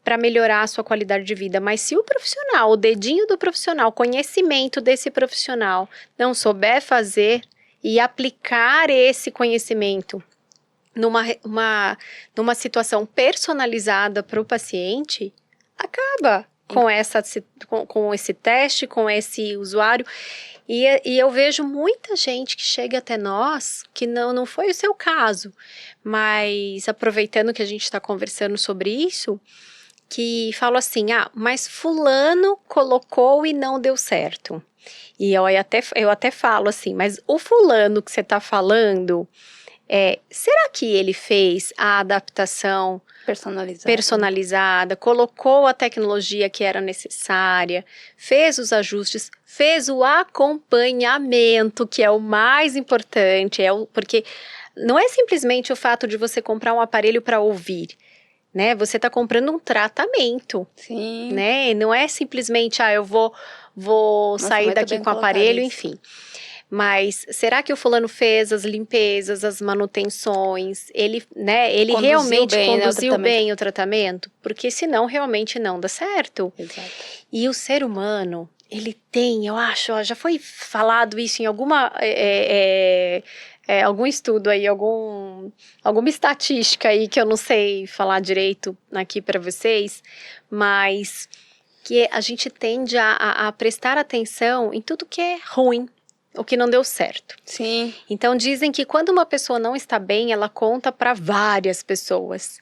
A: para melhorar a sua qualidade de vida, mas se o profissional, o dedinho do profissional, o conhecimento desse profissional não souber fazer e aplicar esse conhecimento numa situação personalizada para o paciente, acaba com esse teste, com esse usuário. E eu vejo muita gente que chega até nós, que não foi o seu caso, mas aproveitando que a gente está conversando sobre isso, que falo assim, mas fulano colocou e não deu certo. E eu até falo assim, mas o fulano que você está falando, será que ele fez a adaptação personalizada, colocou a tecnologia que era necessária, fez os ajustes, fez o acompanhamento, que é o mais importante, porque não é simplesmente o fato de você comprar um aparelho para ouvir. né? Você está comprando um tratamento,
B: Sim.
A: né? Não é simplesmente, eu vou
B: Nossa,
A: sair
B: muito
A: daqui
B: bem
A: com o
B: colocado
A: aparelho,
B: isso.
A: enfim. Mas será que o fulano fez as limpezas, as manutenções? Ele, né? Ele
B: Conduziu
A: realmente
B: bem, né, o
A: conduziu
B: tratamento.
A: bem o tratamento? Porque senão realmente não dá certo.
B: Exato.
A: E o ser humano, ele tem, eu acho, já foi falado isso em algum estudo aí, alguma estatística aí que eu não sei falar direito aqui para vocês, mas que a gente tende a prestar atenção em tudo que é ruim, o que não deu certo.
B: Sim.
A: Então dizem que quando uma pessoa não está bem, ela conta para várias pessoas.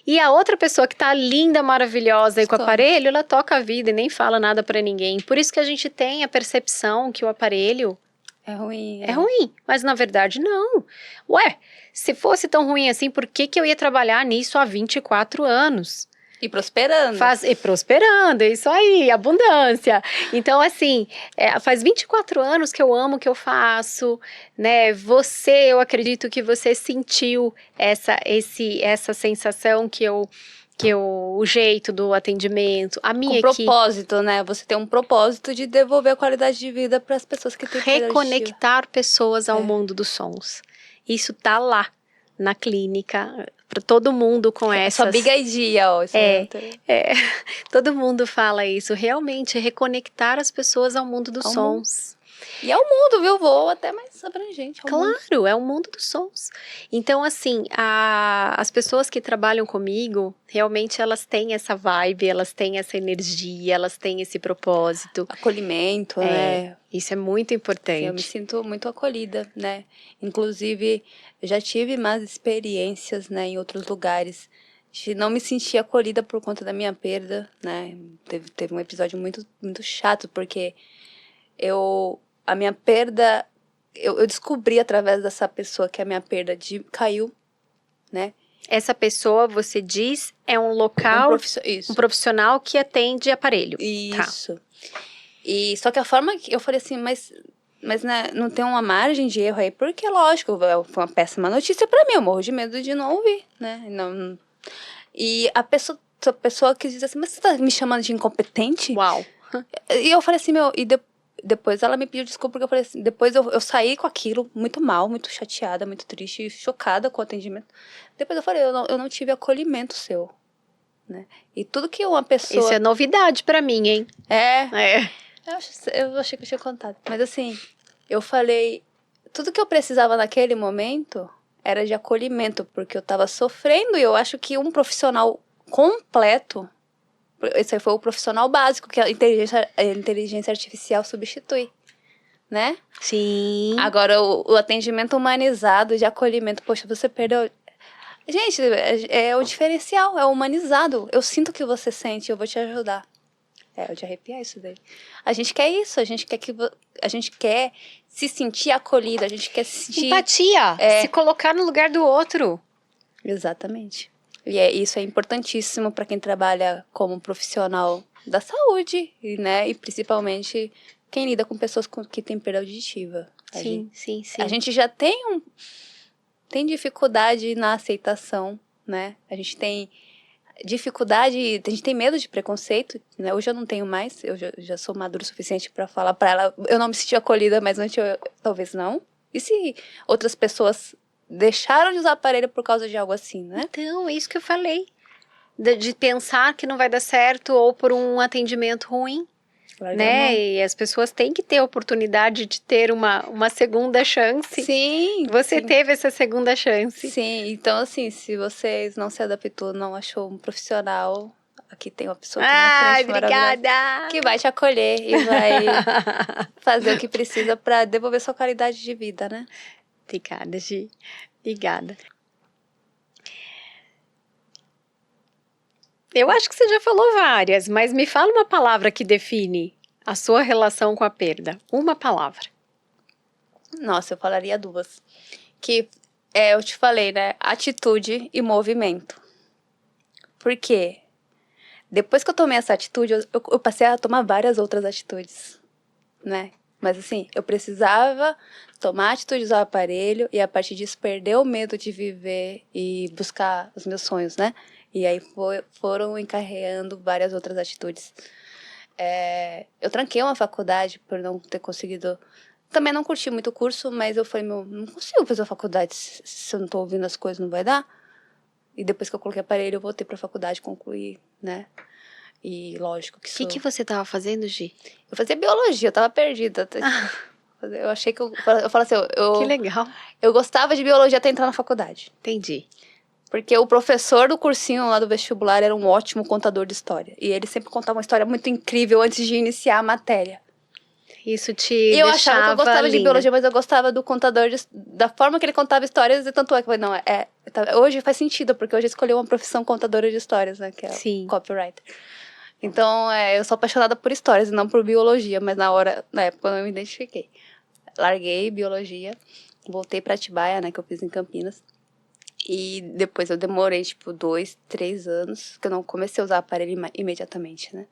A: E a outra pessoa que tá linda, maravilhosa e com o
B: Esconde.
A: aparelho, ela toca a vida e nem fala nada para ninguém. Por isso que a gente tem a percepção que o aparelho
B: É ruim.
A: é ruim, mas na verdade não. Ué, se fosse tão ruim assim, por que eu ia trabalhar nisso há 24 anos?
B: E prosperando.
A: E prosperando, é isso aí, abundância. Então, assim, faz 24 anos que eu amo o que eu faço, né? Eu acredito que você sentiu essa sensação o jeito do atendimento, a minha
B: Com
A: equipe.
B: propósito, né? Você tem um propósito de devolver a qualidade de vida para as pessoas que têm perda auditiva.
A: Reconectar pessoas ao mundo dos sons. Isso tá lá, na clínica, para todo mundo com essas...
B: Sua big idea, ó.
A: todo mundo fala isso, realmente reconectar as pessoas ao mundo dos
B: Ao
A: sons.
B: E é o mundo, viu? Vou até mais abrangente.
A: Claro, é o mundo dos sons. Então, assim, as pessoas que trabalham comigo, realmente elas têm essa vibe, elas têm essa energia, elas têm esse propósito.
B: Acolhimento, né?
A: Isso é muito importante.
B: Sim, eu me sinto muito acolhida, né? Inclusive, eu já tive mais experiências, né, em outros lugares. De não me sentir acolhida por conta da minha perda, né? Teve um episódio muito, muito chato, porque a minha perda, eu descobri através dessa pessoa que a minha perda caiu, né?
A: Essa pessoa, você diz, é um local, um profissional que atende aparelho.
B: Isso. Tá. E só que a forma que eu falei assim, mas né, não tem uma margem de erro aí, porque lógico, foi uma péssima notícia pra mim, eu morro de medo de não ouvir, né? Não. E a pessoa que diz assim, mas você tá me chamando de incompetente?
A: Uau.
B: E eu falei assim, depois ela me pediu desculpa, porque eu falei assim, depois eu saí com aquilo muito mal, muito chateada, muito triste, chocada com o atendimento. Depois eu falei, eu não tive acolhimento seu, né? E tudo que uma pessoa...
A: Isso é novidade pra mim, hein?
B: Eu achei que eu tinha contado. Mas assim, eu falei, tudo que eu precisava naquele momento era de acolhimento, porque eu tava sofrendo, e eu acho que um profissional completo... Esse aí foi o profissional básico que a inteligência artificial substitui, né?
A: Sim.
B: Agora, o atendimento humanizado de acolhimento, poxa, você perdeu... Gente, é o diferencial, é o humanizado. Eu sinto o que você sente, eu vou te ajudar. Eu de arrepiar isso daí. A gente quer isso, a gente quer se sentir acolhido, a gente quer se sentir...
A: Empatia, se colocar no lugar do outro.
B: Exatamente. E isso é importantíssimo para quem trabalha como profissional da saúde, né? E principalmente quem lida com pessoas que têm perda auditiva.
A: Sim.
B: A gente já tem dificuldade na aceitação, né? A gente tem dificuldade, a gente tem medo de preconceito, né? Hoje eu não tenho mais, eu já sou madura o suficiente para falar para ela, eu não me senti acolhida, mas antes talvez não. E se outras pessoas deixaram de usar aparelho por causa de algo assim, né?
A: Então, é isso que eu falei. De pensar que não vai dar certo ou por um atendimento ruim, né? E as pessoas têm que ter a oportunidade de ter uma segunda chance.
B: Sim.
A: Você teve essa segunda chance.
B: Sim, então assim, se vocês não se adaptou, não achou um profissional, aqui tem uma pessoa aqui na frente,
A: obrigada!
B: Que vai te acolher e vai fazer o que precisa para devolver sua qualidade de vida, né?
A: Obrigada, Gi. Obrigada. Eu acho que você já falou várias, mas me fala uma palavra que define a sua relação com a perda. Uma palavra.
B: Nossa, eu falaria duas. Que eu te falei, né? Atitude e movimento. Por quê? Depois que eu tomei essa atitude, eu passei a tomar várias outras atitudes, né? Mas assim, eu precisava tomar a atitude de usar o aparelho e a partir disso perder o medo de viver e buscar os meus sonhos, né? E aí foram encarreando várias outras atitudes. Eu tranquei uma faculdade por não ter conseguido... Também não curti muito o curso, mas eu falei, não consigo fazer a faculdade se eu não tô ouvindo as coisas, não vai dar. E depois que eu coloquei aparelho, eu voltei pra faculdade, concluí, né? E lógico que
A: O que você tava fazendo, Gi?
B: Eu fazia biologia, eu tava perdida. Eu achei que eu falo assim,
A: Que legal.
B: eu gostava de biologia até entrar na faculdade.
A: Entendi.
B: Porque o professor do cursinho lá do vestibular era um ótimo contador de história. E ele sempre contava uma história muito incrível antes de iniciar a matéria.
A: Isso te
B: E eu achava que eu gostava de
A: linda.
B: biologia, mas eu gostava do contador, da forma que ele contava histórias, e tanto é que eu falei, não, hoje faz sentido, porque hoje eu escolhi uma profissão contadora de histórias, né, que é
A: Sim.
B: copywriter. Então, eu sou apaixonada por histórias e não por biologia, mas na época eu não me identifiquei. Larguei biologia, voltei pra Atibaia, né, que eu fiz em Campinas. E depois eu demorei, 2, 3 anos, que eu não comecei a usar aparelho imediatamente, né.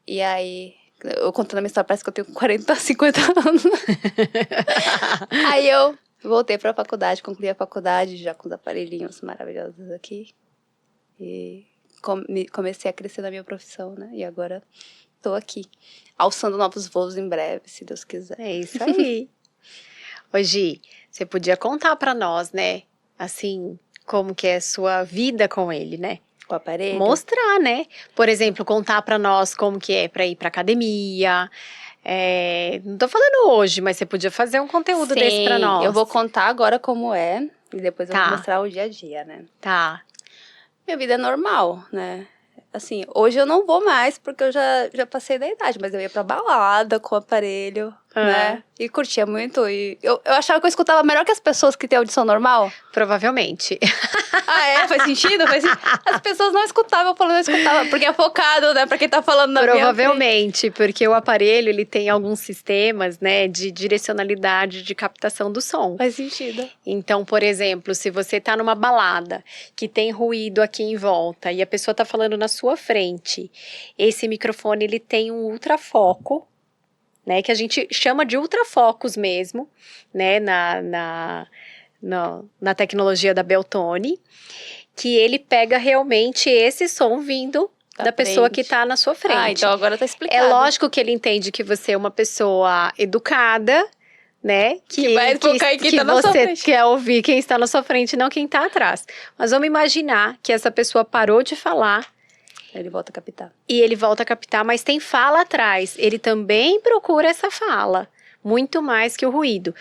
B: E aí, eu contando a minha história, parece que eu tenho 40, 50 anos. Aí eu voltei pra faculdade, concluí a faculdade, já com os aparelhinhos maravilhosos aqui. E comecei a crescer na minha profissão, né? E agora tô aqui, alçando novos voos em breve, se Deus quiser.
A: É isso aí. Ô, Gi, você podia contar pra nós, né? Assim, como que é a sua vida com ele, né?
B: Com o aparelho.
A: Mostrar, né? Por exemplo, contar pra nós como que é pra ir pra academia. Não tô falando hoje, mas você podia fazer um conteúdo desse pra nós.
B: Eu vou contar agora como é, e depois eu vou
A: Tá.
B: mostrar o dia a dia, né?
A: Tá.
B: Minha vida é normal, né? Assim, hoje eu não vou mais, porque eu já passei da idade, mas eu ia pra balada com o aparelho, né? E curtia muito. E eu achava que eu escutava melhor que as pessoas que têm audição normal.
A: Provavelmente.
B: Faz sentido? As pessoas não escutavam, eu falando, não escutava, porque é focado, né? Pra quem tá falando na minha frente.
A: Provavelmente, porque o aparelho, ele tem alguns sistemas, né, de direcionalidade de captação do som.
B: Faz sentido.
A: Então, por exemplo, se você tá numa balada que tem ruído aqui em volta e a pessoa tá falando na sua frente, esse microfone, ele tem um ultrafoco, né, que a gente chama de ultrafocos mesmo, né, na tecnologia da Beltone, que ele pega realmente esse som vindo da pessoa que tá na sua frente.
B: Então agora tá explicado.
A: É lógico que ele entende que você é uma pessoa educada, né?
B: Que vai focar em quem tá na sua frente.
A: Você quer ouvir quem está na sua frente, não quem tá atrás. Mas vamos imaginar que essa pessoa parou de falar.
B: Ele volta a captar.
A: E ele volta a captar, mas tem fala atrás. Ele também procura essa fala, muito mais que o ruído.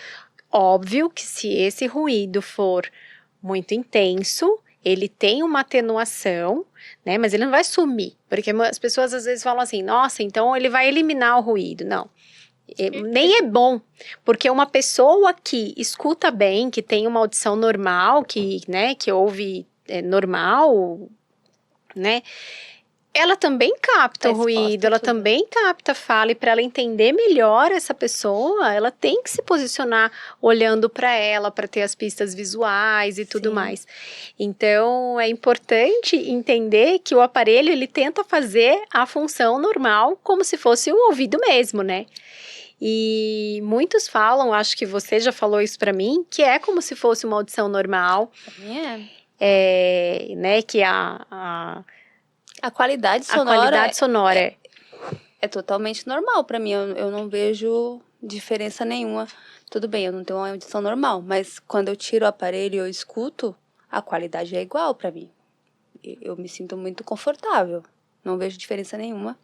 A: Óbvio que se esse ruído for muito intenso, ele tem uma atenuação, né? Mas ele não vai sumir, porque as pessoas às vezes falam assim, nossa, então ele vai eliminar o ruído. Não, nem é bom, porque uma pessoa que escuta bem, que tem uma audição normal, que ouve normal, né? Ela também capta o ruído, ela também capta a fala, e para ela entender melhor essa pessoa, ela tem que se posicionar olhando para ela, para ter as pistas visuais e tudo mais. Então, é importante entender que o aparelho, ele tenta fazer a função normal, como se fosse um ouvido mesmo, né? E muitos falam, acho que você já falou isso para mim, que é como se fosse uma audição normal. Né, que
B: a qualidade sonora, é totalmente normal pra mim. Eu não vejo diferença nenhuma. Tudo bem, eu não tenho uma audição normal, mas quando eu tiro o aparelho e eu escuto, a qualidade é igual pra mim. Eu me sinto muito confortável. Não vejo diferença nenhuma.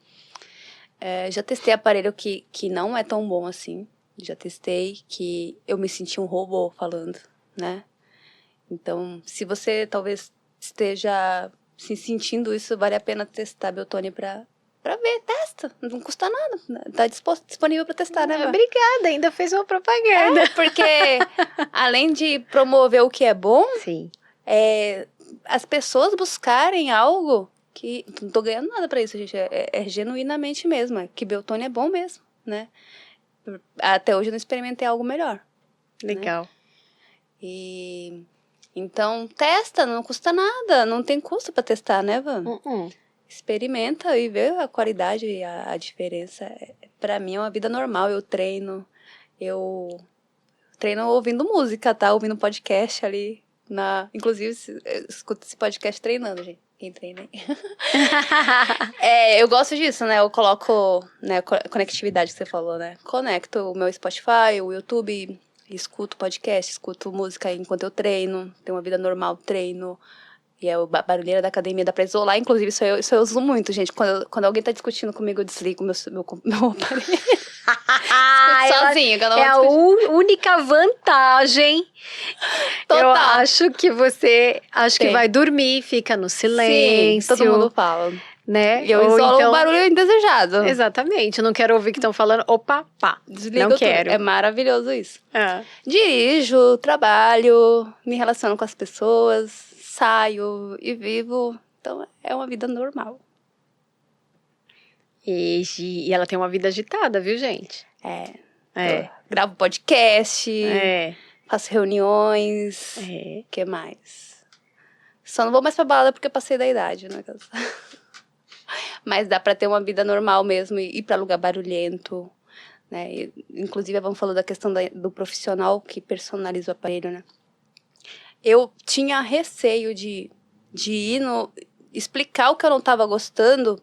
B: Já testei aparelho que não é tão bom assim. Já testei que eu me senti um robô falando, né? Então, se você talvez esteja se sentindo isso, vale a pena testar Beltone pra ver, testa, não custa nada, tá disponível pra testar, né?
A: Obrigada, ainda fez uma propaganda.
B: Porque além de promover o que é bom,
A: sim,
B: as pessoas buscarem algo que, não tô ganhando nada pra isso, gente, é genuinamente mesmo, que Beltone é bom mesmo, né? Até hoje eu não experimentei algo melhor.
A: Legal.
B: Né? Então, testa, não custa nada, não tem custo para testar, né, Van? Experimenta e vê a qualidade e a diferença. Para mim é uma vida normal, eu treino ouvindo música, tá? Ouvindo podcast ali, inclusive eu escuto esse podcast treinando, gente. Entrei, né? Eu gosto disso, né? Eu coloco, né, conectividade que você falou, né? Conecto o meu Spotify, o YouTube, escuto podcast, escuto música enquanto eu treino, tenho uma vida normal, treino. E é o barulheira da academia, dá pra isolar. Inclusive, isso eu uso muito, gente. Quando alguém tá discutindo comigo, eu desligo meu aparelho. Escuto sozinho.
A: É a única vantagem.
B: Total.
A: Eu acho que você que vai dormir, fica no silêncio.
B: Sim, todo mundo fala.
A: Né?
B: E eu isolo o barulho indesejado.
A: Exatamente. Eu não quero ouvir que estão falando, opa, pá.
B: Desliga
A: não quero.
B: É maravilhoso isso. Dirijo, trabalho, me relaciono com as pessoas, saio e vivo. Então, é uma vida normal.
A: E ela tem uma vida agitada, viu, gente?
B: Gravo podcast, faço reuniões. Que mais? Só não vou mais pra balada porque eu passei da idade, né? Mas dá pra ter uma vida normal mesmo e ir pra lugar barulhento, né? Inclusive, vamos falando da questão do profissional que personaliza o aparelho, né? Eu tinha receio de ir explicar o que eu não tava gostando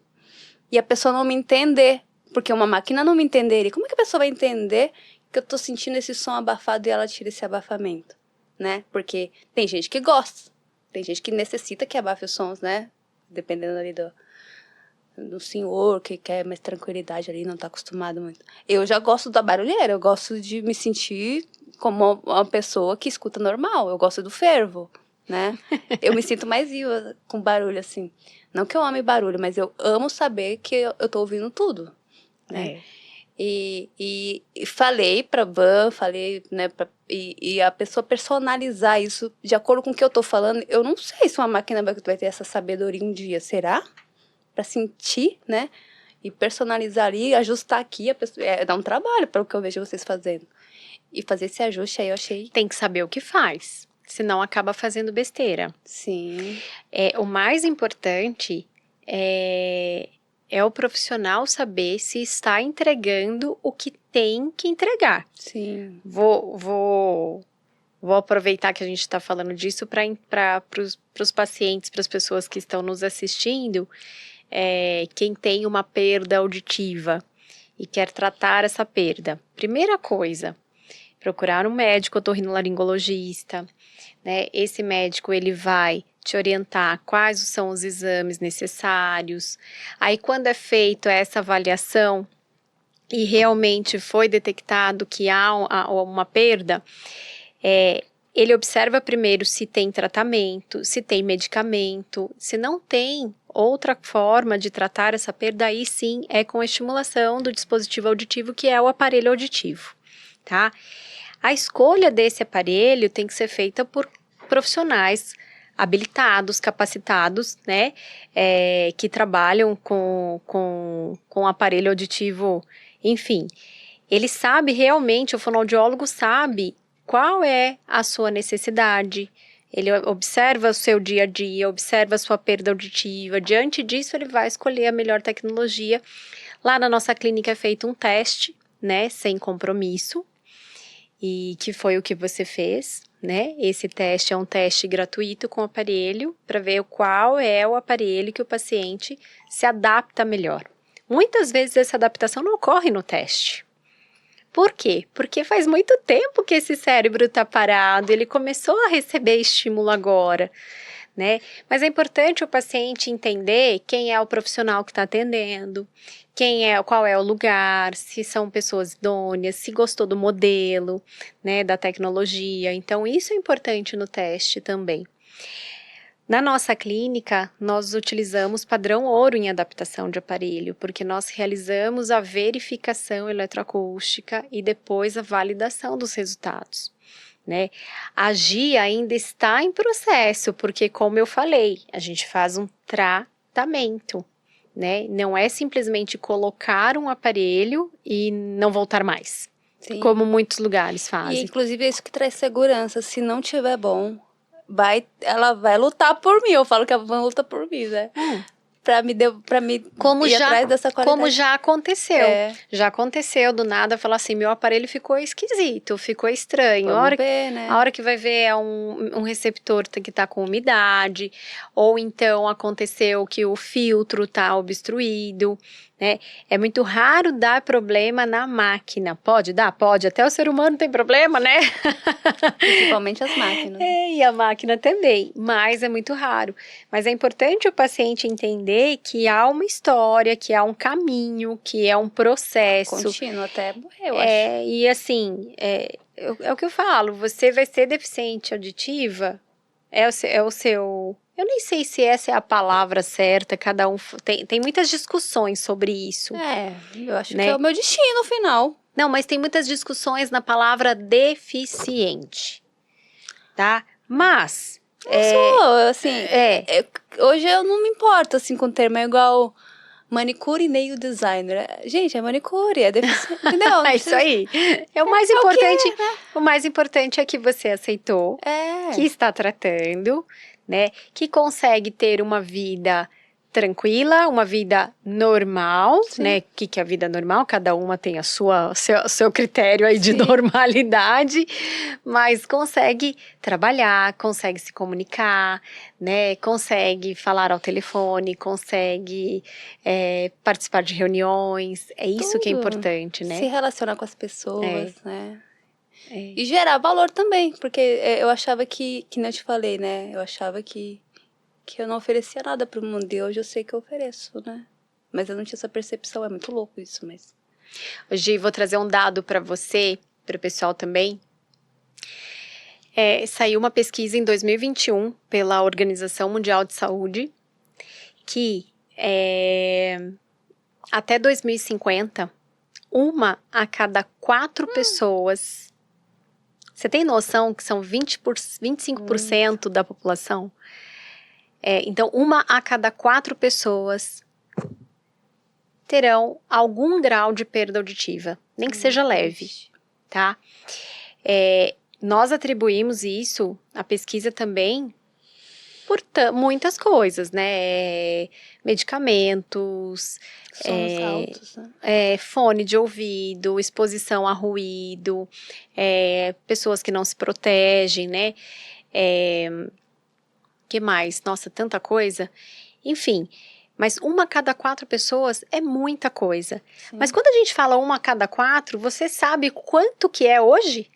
B: e a pessoa não me entender. Porque uma máquina não me entenderia. Como é que a pessoa vai entender que eu tô sentindo esse som abafado e ela tira esse abafamento, né? Porque tem gente que gosta. Tem gente que necessita que abafe os sons, né? Dependendo ali do senhor, que quer mais tranquilidade ali, não tá acostumado muito. Eu já gosto da barulheira. Eu gosto de me sentir como uma pessoa que escuta normal. Eu gosto do fervo, né? Eu me sinto mais viva com barulho, assim. Não que eu ame barulho, mas eu amo saber que eu tô ouvindo tudo. Né? E falei pra Van, né, e a pessoa personalizar isso de acordo com o que eu tô falando. Eu não sei se uma máquina vai ter essa sabedoria um dia, será? Pra sentir, né? E personalizar ali, ajustar aqui, dá um trabalho para o que eu vejo vocês fazendo. E fazer esse ajuste aí, eu achei...
A: Tem que saber o que faz, senão acaba fazendo besteira.
B: Sim.
A: O mais importante é o profissional saber se está entregando o que tem que entregar.
B: Sim.
A: Vou aproveitar que a gente está falando disso para os pacientes, para as pessoas que estão nos assistindo, quem tem uma perda auditiva e quer tratar essa perda. Primeira coisa, procurar um médico otorrinolaringologista, né? Esse médico, ele vai te orientar quais são os exames necessários. Aí, quando é feita essa avaliação e realmente foi detectado que há uma perda, ele observa primeiro se tem tratamento, se tem medicamento. Se não tem outra forma de tratar essa perda, aí sim é com a estimulação do dispositivo auditivo, que é o aparelho auditivo, tá? A escolha desse aparelho tem que ser feita por profissionais habilitados, capacitados, né, que trabalham com aparelho auditivo, enfim. Ele sabe realmente, o fonoaudiólogo sabe qual é a sua necessidade, ele observa o seu dia a dia, observa a sua perda auditiva, diante disso ele vai escolher a melhor tecnologia. Lá na nossa clínica é feito um teste, né, sem compromisso, e que foi o que você fez, né? Esse teste é um teste gratuito com o aparelho para ver qual é o aparelho que o paciente se adapta melhor. Muitas vezes essa adaptação não ocorre no teste. Por quê? Porque faz muito tempo que esse cérebro está parado, ele começou a receber estímulo agora, né? Mas é importante o paciente entender quem é o profissional que está atendendo, qual é o lugar, se são pessoas idôneas, se gostou do modelo, né, da tecnologia. Então, isso é importante no teste também. Na nossa clínica, nós utilizamos padrão ouro em adaptação de aparelho, porque nós realizamos a verificação eletroacústica e depois a validação dos resultados, né? A GI ainda está em processo, porque, como eu falei, a gente faz um tratamento, né? Não é simplesmente colocar um aparelho e não voltar mais, sim, como muitos lugares fazem.
B: E, inclusive, é isso que traz segurança. Se não tiver bom, ela vai lutar por mim. Eu falo que a Van luta por mim, né? pra me
A: Como
B: ir
A: já,
B: atrás dessa qualidade.
A: como já aconteceu.
B: É.
A: Já aconteceu do nada, falar assim, meu aparelho ficou esquisito, ficou estranho.
B: Vamos ver, né?
A: A hora que vai ver é um receptor que tá com umidade, ou então aconteceu que o filtro tá obstruído, né? É muito raro dar problema na máquina. Pode dar? Pode. Até o ser humano tem problema, né?
B: Principalmente as máquinas.
A: E a máquina também, mas é muito raro. Mas é importante o paciente entender que há uma história, que há um caminho, que é um processo.
B: Contínuo até morrer, eu acho.
A: E assim, é o que eu falo, você vai ser deficiente auditiva, é o seu. Eu nem sei se essa é a palavra certa, cada um. Tem muitas discussões sobre isso.
B: Eu acho
A: né?
B: que é o meu destino final.
A: Não, mas tem muitas discussões na palavra deficiente, tá? Mas.
B: Assim, hoje eu não me importo, assim, com o termo, é igual manicure e nail designer. Gente, é manicure, é deficiente, entendeu?
A: É isso aí. É o mais importante.
B: né?
A: O mais importante é que você aceitou, que está tratando, né? Que consegue ter uma vida tranquila, uma vida normal,
B: Sim.
A: né? O que é a vida normal? Cada uma tem seu critério aí de
B: Sim.
A: normalidade, mas consegue trabalhar, consegue se comunicar, né? Consegue falar ao telefone, consegue participar de reuniões. É isso que é
B: Tudo.
A: importante, né?
B: Se relacionar com as pessoas, né?
A: É.
B: E gerar valor também, porque eu achava que nem eu te falei, né? Eu achava que eu não oferecia nada pro mundo, e hoje eu sei que eu ofereço, né? Mas eu não tinha essa percepção, é muito louco isso, mas...
A: Hoje vou trazer um dado para você, para o pessoal também. Saiu uma pesquisa em 2021 pela Organização Mundial de Saúde, que até 2050, 1 a cada 4 pessoas... Você tem noção que são 25% da população? Então, 1 a cada 4 pessoas terão algum grau de perda auditiva, nem que seja leve, tá? Nós atribuímos isso, a pesquisa também, por muitas coisas, né? Medicamentos,
B: Sons altos, né?
A: fone de ouvido, exposição a ruído, pessoas que não se protegem, né? Que mais? Nossa, tanta coisa. Enfim, mas 1 a cada 4 pessoas é muita coisa.
B: Sim.
A: Mas quando a gente fala 1 a cada 4, você sabe quanto que é hoje?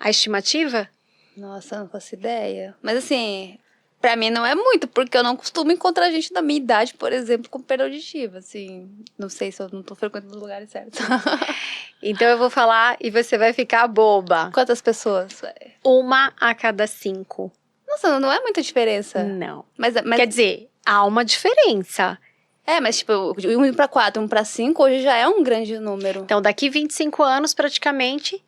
A: A estimativa?
B: Nossa, eu não faço ideia. Mas assim, pra mim não é muito, porque eu não costumo encontrar gente da minha idade, por exemplo, com perda auditiva, assim. Não sei se eu não tô frequentando os lugares certos.
A: Então eu vou falar e você vai ficar boba.
B: Quantas pessoas?
A: 1 a cada 5.
B: Nossa, não é muita diferença.
A: Não.
B: Mas
A: Quer dizer, há uma diferença.
B: mas tipo, 1 para 4, 1 para 5, hoje já é um grande número.
A: Então, daqui 25 anos, praticamente,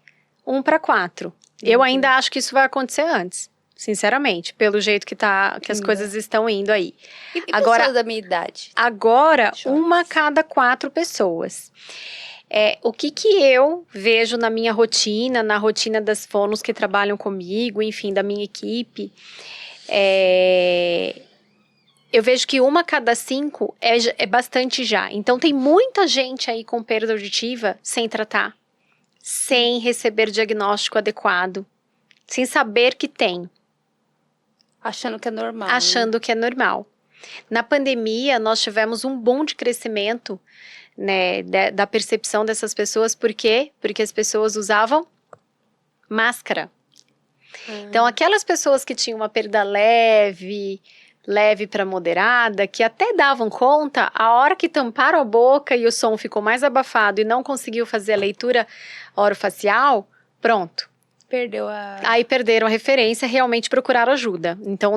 A: 1 para 4. Eu ainda acho que isso vai acontecer antes, sinceramente, pelo jeito que as coisas estão indo aí.
B: E
A: Agora,
B: pessoas da minha idade?
A: Agora,
B: Jovens.
A: 1 a cada 4 pessoas. O que eu vejo na minha rotina, na rotina das fonos que trabalham comigo, enfim, da minha equipe, eu vejo que 1 a cada 5 é bastante já. Então, tem muita gente aí com perda auditiva sem tratar, sem receber diagnóstico adequado, sem saber que tem.
B: Achando que é normal.
A: Achando que é normal. Na pandemia, nós tivemos um boom de crescimento, né, da percepção dessas pessoas. Por quê? Porque as pessoas usavam máscara. Então, aquelas pessoas que tinham uma perda leve para moderada, que até davam conta, a hora que tamparam a boca e o som ficou mais abafado e não conseguiu fazer a leitura orofacial, pronto.
B: Perdeu
A: Aí perderam a referência, realmente procuraram ajuda. Então,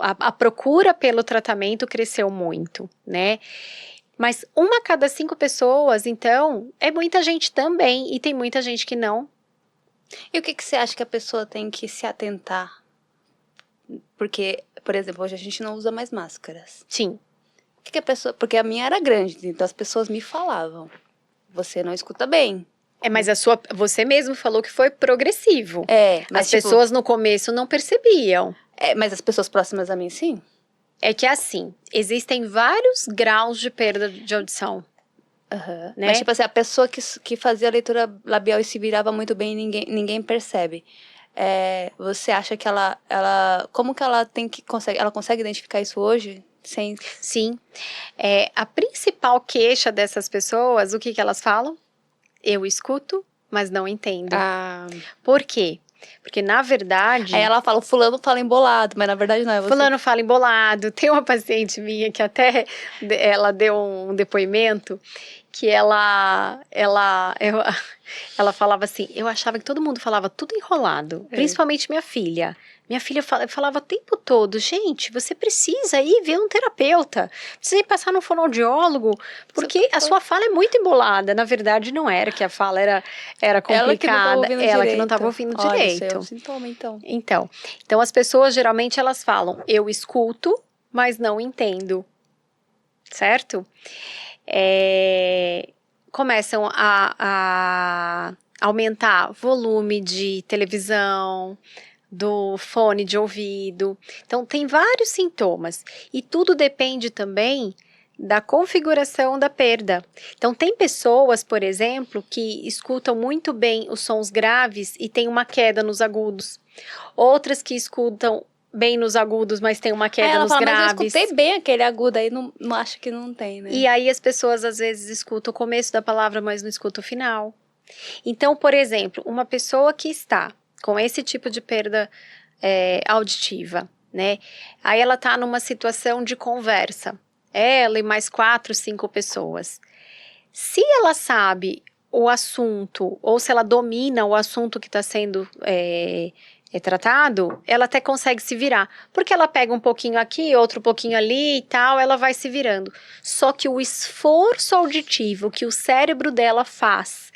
A: a procura pelo tratamento cresceu muito, né? Mas 1 a cada 5 pessoas, então, é muita gente também. E tem muita gente que não.
B: E o que você acha que a pessoa tem que se atentar? Porque, por exemplo, hoje a gente não usa mais máscaras.
A: Sim.
B: O que a pessoa... Porque a minha era grande, então as pessoas me falavam. Você não escuta bem.
A: Mas você mesmo falou que foi progressivo.
B: Mas
A: as pessoas no começo não percebiam.
B: Mas as pessoas próximas a mim, sim.
A: É que assim, existem vários graus de perda de audição. Né?
B: Mas tipo assim, a pessoa que fazia a leitura labial e se virava muito bem, ninguém percebe. Você acha que ela como que ela ela consegue identificar isso hoje?
A: Sim. A principal queixa dessas pessoas, o que elas falam? Eu escuto, mas não entendo. Por quê? Porque, na verdade...
B: Aí ela fala, fulano fala embolado, mas na verdade não é você.
A: Fulano fala embolado. Tem uma paciente minha que até ela deu um depoimento que ela falava assim, eu achava que todo mundo falava tudo enrolado, principalmente minha filha. Minha filha falava o tempo todo, gente, você precisa ir ver um terapeuta, precisa ir passar no fonoaudiólogo, porque a sua fala é muito embolada. Na verdade, não era, que a fala era complicada. Ela que não estava ouvindo direito.
B: Isso é um sintoma, então.
A: Então, as pessoas, geralmente, elas falam, eu escuto, mas não entendo. Certo? Começam a aumentar volume de televisão, do fone de ouvido. Então, tem vários sintomas. E tudo depende também da configuração da perda. Então, tem pessoas, por exemplo, que escutam muito bem os sons graves e tem uma queda nos agudos. Outras que escutam bem nos agudos, mas tem uma queda nos graves.
B: Mas eu escutei bem aquele agudo aí, não acho que não tem, né?
A: E aí as pessoas às vezes escutam o começo da palavra, mas não escutam o final. Então, por exemplo, uma pessoa que está com esse tipo de perda auditiva, né? Aí ela está numa situação de conversa. Ela e mais 4, 5 pessoas. Se ela sabe o assunto, ou se ela domina o assunto que está sendo tratado, ela até consegue se virar. Porque ela pega um pouquinho aqui, outro pouquinho ali e tal, ela vai se virando. Só que o esforço auditivo que o cérebro dela faz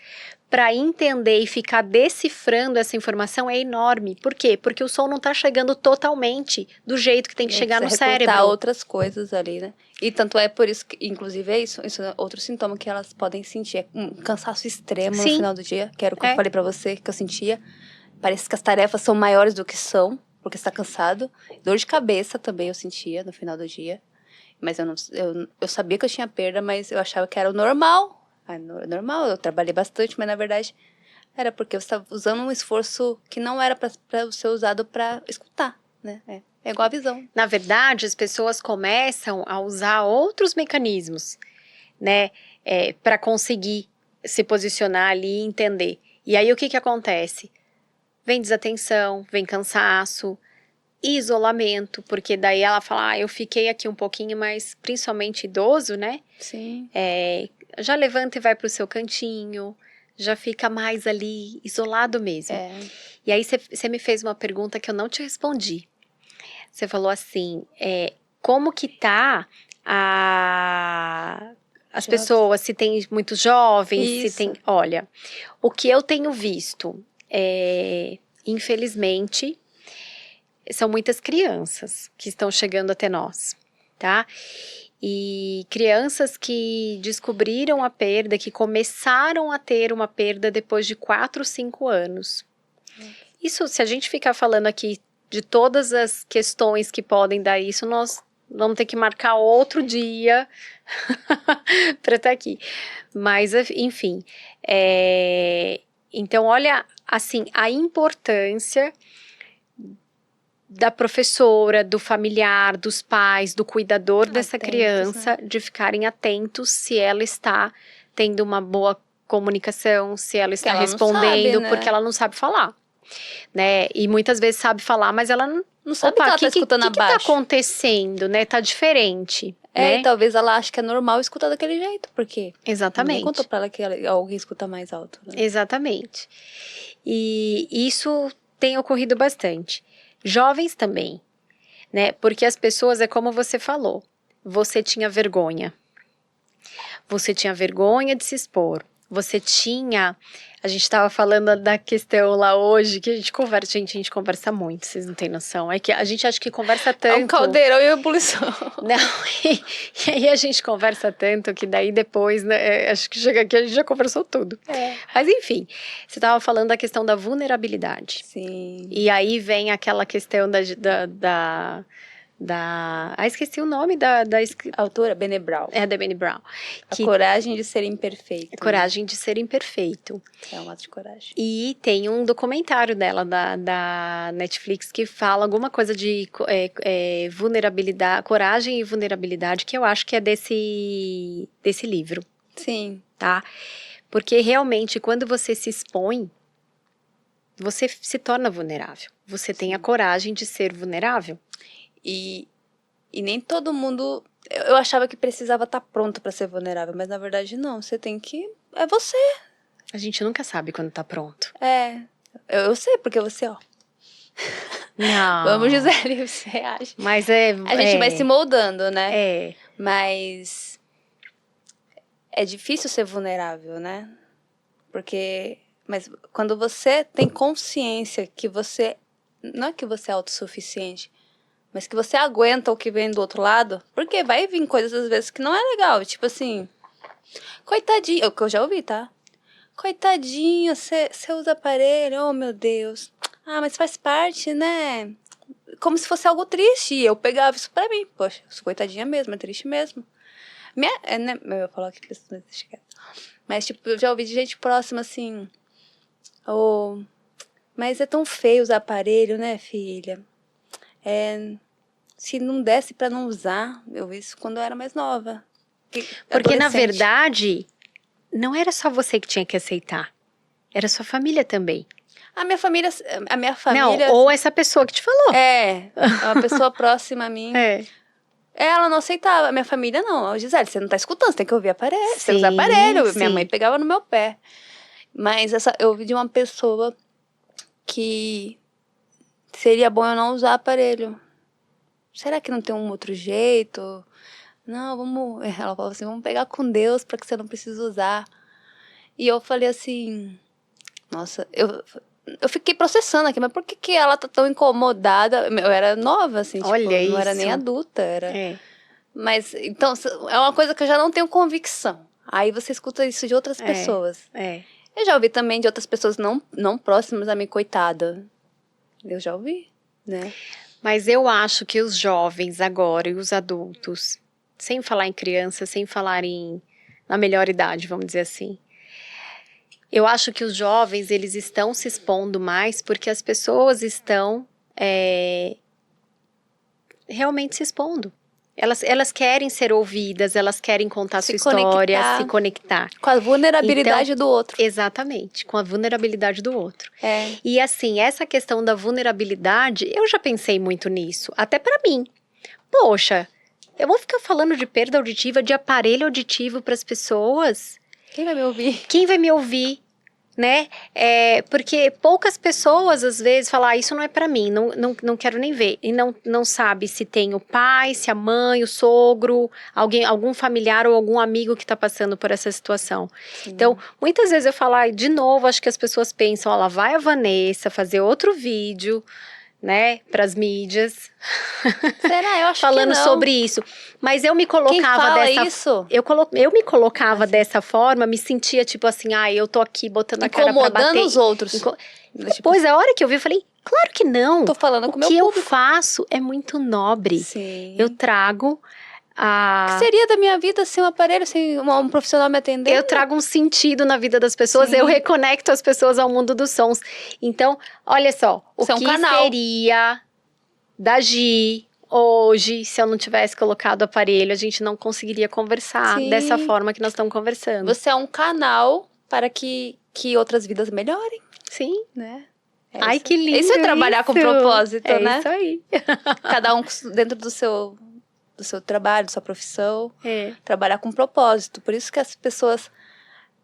A: para entender e ficar decifrando essa informação é enorme. Por quê? Porque o som não está chegando totalmente do jeito que tem que chegar no cérebro.
B: Outras coisas ali, né? E tanto é por isso que, inclusive, isso é outro sintoma que elas podem sentir. É um cansaço extremo no final do dia, que era o que eu falei pra você, que eu sentia. Parece que as tarefas são maiores do que são, porque você tá cansado. Dor de cabeça também eu sentia no final do dia. Mas eu sabia que eu tinha perda, mas eu achava que era o normal. Normal, eu trabalhei bastante, mas na verdade era porque eu estava usando um esforço que não era para ser usado para escutar, né? É igual a visão.
A: Na verdade, as pessoas começam a usar outros mecanismos, né? Para conseguir se posicionar ali e entender. E aí o que acontece? Vem desatenção, vem cansaço, isolamento, porque daí ela fala, eu fiquei aqui um pouquinho, mas principalmente idoso, né?
B: Sim.
A: Já levanta e vai pro seu cantinho, já fica mais ali, isolado mesmo. E aí você me fez uma pergunta que eu não te respondi. Você falou assim, como que tá as pessoas, se tem muitos jovens,
B: Isso.
A: se tem... Olha, o que eu tenho visto, infelizmente, são muitas crianças que estão chegando até nós, tá? E crianças que descobriram a perda, que começaram a ter uma perda depois de 4, 5 anos. Isso, se a gente ficar falando aqui de todas as questões que podem dar isso, nós vamos ter que marcar outro dia para estar aqui. Mas, enfim, então olha, assim, a importância da professora, do familiar, dos pais, do cuidador dessa criança, de ficarem atentos se ela está tendo uma boa comunicação, se ela está respondendo, sabe, né? Porque ela não sabe falar, né? E muitas vezes sabe falar, mas ela não sabe que ela tá escutando abaixo. O que tá acontecendo, né? Tá diferente. Né?
B: E talvez ela ache que é normal escutar daquele jeito, porque
A: exatamente.
B: Ninguém contou pra ela que alguém escuta mais alto. Né?
A: Exatamente. E isso tem ocorrido bastante. Jovens também, né? Porque as pessoas, é como você falou, você tinha vergonha. Você tinha vergonha de se expor. Você tinha... A gente estava falando da questão lá hoje, que a gente conversa muito, vocês não têm noção. É que a gente acha que conversa tanto...
B: É um caldeirão e ebulição.
A: Não, e aí a gente conversa tanto que daí depois, né, acho que chega aqui a gente já conversou tudo. Mas enfim, você estava falando da questão da vulnerabilidade.
B: Sim.
A: E aí vem aquela questão esqueci o nome da
B: A autora, Brené Brown.
A: é da Brené Brown.
B: A coragem de ser imperfeito.
A: Coragem de ser imperfeito.
B: É um ato de coragem.
A: E tem um documentário dela, da Netflix, que fala alguma coisa de vulnerabilidade, coragem e vulnerabilidade, que eu acho que é desse livro,
B: Sim.
A: tá? Porque realmente, quando você se expõe, você se torna vulnerável. Você tem a coragem de ser vulnerável.
B: E nem todo mundo... Eu achava que precisava estar pronto para ser vulnerável, mas na verdade não. Você tem que... É você.
A: A gente nunca sabe quando tá pronto.
B: É. Eu sei, porque você, ó...
A: Não.
B: Vamos, Gisele, você acha?
A: Mas
B: A gente vai se moldando, né?
A: É.
B: Mas... É difícil ser vulnerável, né? Porque... Mas quando você tem consciência que você... Não é que você é autossuficiente, mas que você aguenta o que vem do outro lado. Porque vai vir coisas, às vezes, que não é legal. Tipo assim... Coitadinho... O que eu já ouvi, tá? Coitadinho, você usa aparelho. Oh, meu Deus. Ah, mas faz parte, né? Como se fosse algo triste. E eu pegava isso pra mim. Poxa, eu sou coitadinha mesmo, é triste mesmo. Né? Eu ia falar que pessoa deixa quieto. Mas, tipo, eu já ouvi de gente próxima, assim... Oh, mas é tão feio usar aparelho, né, filha? Se não desse pra não usar, eu vi isso quando eu era mais nova.
A: Porque, na
B: Adolescente.
A: verdade, não era só você que tinha que aceitar. Era sua família também.
B: A minha família...
A: Não, ou essa pessoa que te falou.
B: É, uma pessoa próxima a mim.
A: É.
B: Ela não aceitava. A minha família não. Gisele, você não tá escutando, você tem que ouvir aparelho. Você usa
A: Sim,
B: aparelho.
A: sim.
B: Minha mãe pegava no meu pé. Mas eu ouvi de uma pessoa que seria bom eu não usar aparelho. Será que não tem um outro jeito? Não, vamos... Ela falou assim, vamos pegar com Deus para que você não precise usar. E eu falei assim... Nossa, eu fiquei processando aqui, mas por que ela tá tão incomodada? Eu era nova, assim,
A: Olha
B: tipo, não era
A: isso.
B: nem adulta, era...
A: É.
B: Mas, então, é uma coisa que eu já não tenho convicção. Aí você escuta isso de outras pessoas.
A: É.
B: Eu já ouvi também de outras pessoas não próximas a mim, coitada. Eu já ouvi, né?
A: Mas eu acho que os jovens agora e os adultos, sem falar em criança, sem falar na melhor idade, vamos dizer assim, eu acho que os jovens, eles estão se expondo mais porque as pessoas estão realmente se expondo. Elas querem ser ouvidas, elas querem contar sua história, se conectar.
B: Com a vulnerabilidade do outro.
A: Exatamente, com a vulnerabilidade do outro.
B: É.
A: E assim, essa questão da vulnerabilidade, eu já pensei muito nisso, até pra mim. Poxa, eu vou ficar falando de perda auditiva, de aparelho auditivo pras pessoas?
B: Quem vai me ouvir?
A: Quem vai me ouvir? Né? Porque poucas pessoas às vezes falam, isso não é pra mim, não quero nem ver. E não sabe se tem o pai, se a mãe, o sogro, algum familiar ou algum amigo que tá passando por essa situação.
B: Sim.
A: Então, muitas vezes eu falo, de novo, acho que as pessoas pensam, lá vai a Vanessa fazer outro vídeo, né, pras mídias.
B: Será? Eu acho
A: falando
B: que não.
A: sobre isso. Mas eu me colocava
B: Quem fala
A: dessa...
B: isso?
A: Eu me colocava dessa forma, me sentia tipo assim, eu tô aqui botando a cara pra bater.
B: Incomodando os outros.
A: Depois, a hora que eu vi, eu falei, claro que não.
B: Tô falando com o meu
A: que
B: público.
A: eu faço é muito nobre.
B: Sim.
A: Eu trago
B: O que seria da minha vida sem um aparelho, sem um profissional me atendendo?
A: Eu trago um sentido na vida das pessoas,
B: Sim.
A: eu reconecto as pessoas ao mundo dos sons. Então, olha só, o
B: Isso é um
A: que
B: canal.
A: seria da Gi hoje, se eu não tivesse colocado o aparelho, a gente não conseguiria conversar
B: Sim.
A: dessa forma que nós estamos conversando.
B: Você é um canal para que outras vidas melhorem,
A: Sim.
B: né?
A: Ai, que lindo.
B: Isso é trabalhar com propósito, né?
A: É isso aí.
B: Cada um dentro do seu trabalho, da sua profissão.
A: É.
B: Trabalhar com propósito. Por isso que as pessoas,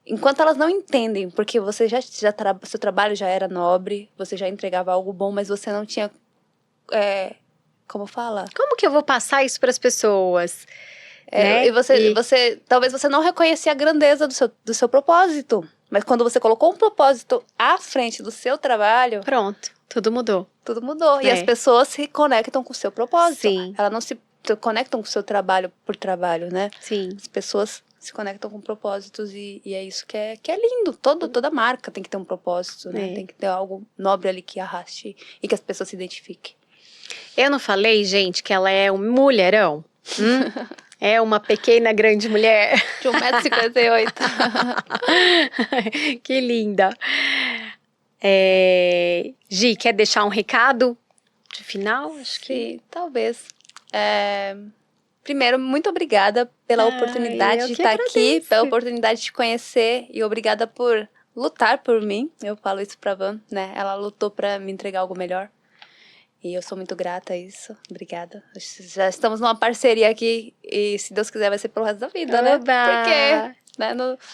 B: enquanto elas não entendem, porque você seu trabalho já era nobre, você já entregava algo bom, mas você não tinha, como fala?
A: Como que eu vou passar isso para as pessoas? Né?
B: E você, talvez você não reconhecia a grandeza do seu propósito. Mas quando você colocou um propósito à frente do seu trabalho...
A: Pronto, tudo mudou.
B: Tudo mudou. E as pessoas se conectam com o seu propósito.
A: Sim.
B: Elas não se conectam com o seu trabalho por trabalho, né?
A: Sim.
B: As pessoas se conectam com propósitos e é isso que é lindo. Toda marca tem que ter um propósito, né? Tem que ter algo nobre ali que arraste e que as pessoas se identifiquem.
A: Eu não falei, gente, que ela é um mulherão? É uma pequena, grande mulher.
B: De 1,58 m.
A: Que linda. Gi, quer deixar um recado de final? Acho que...
B: Sim, talvez. Primeiro, muito obrigada pela oportunidade
A: eu
B: de
A: que
B: estar aqui,
A: agradeço.
B: pela oportunidade de te conhecer e obrigada por lutar por mim. Eu falo isso pra Van, né? Ela lutou pra me entregar algo melhor. E eu sou muito grata a isso. Obrigada. Já estamos numa parceria aqui e, se Deus quiser, vai ser pelo resto da vida, né?
A: Oba!
B: Porque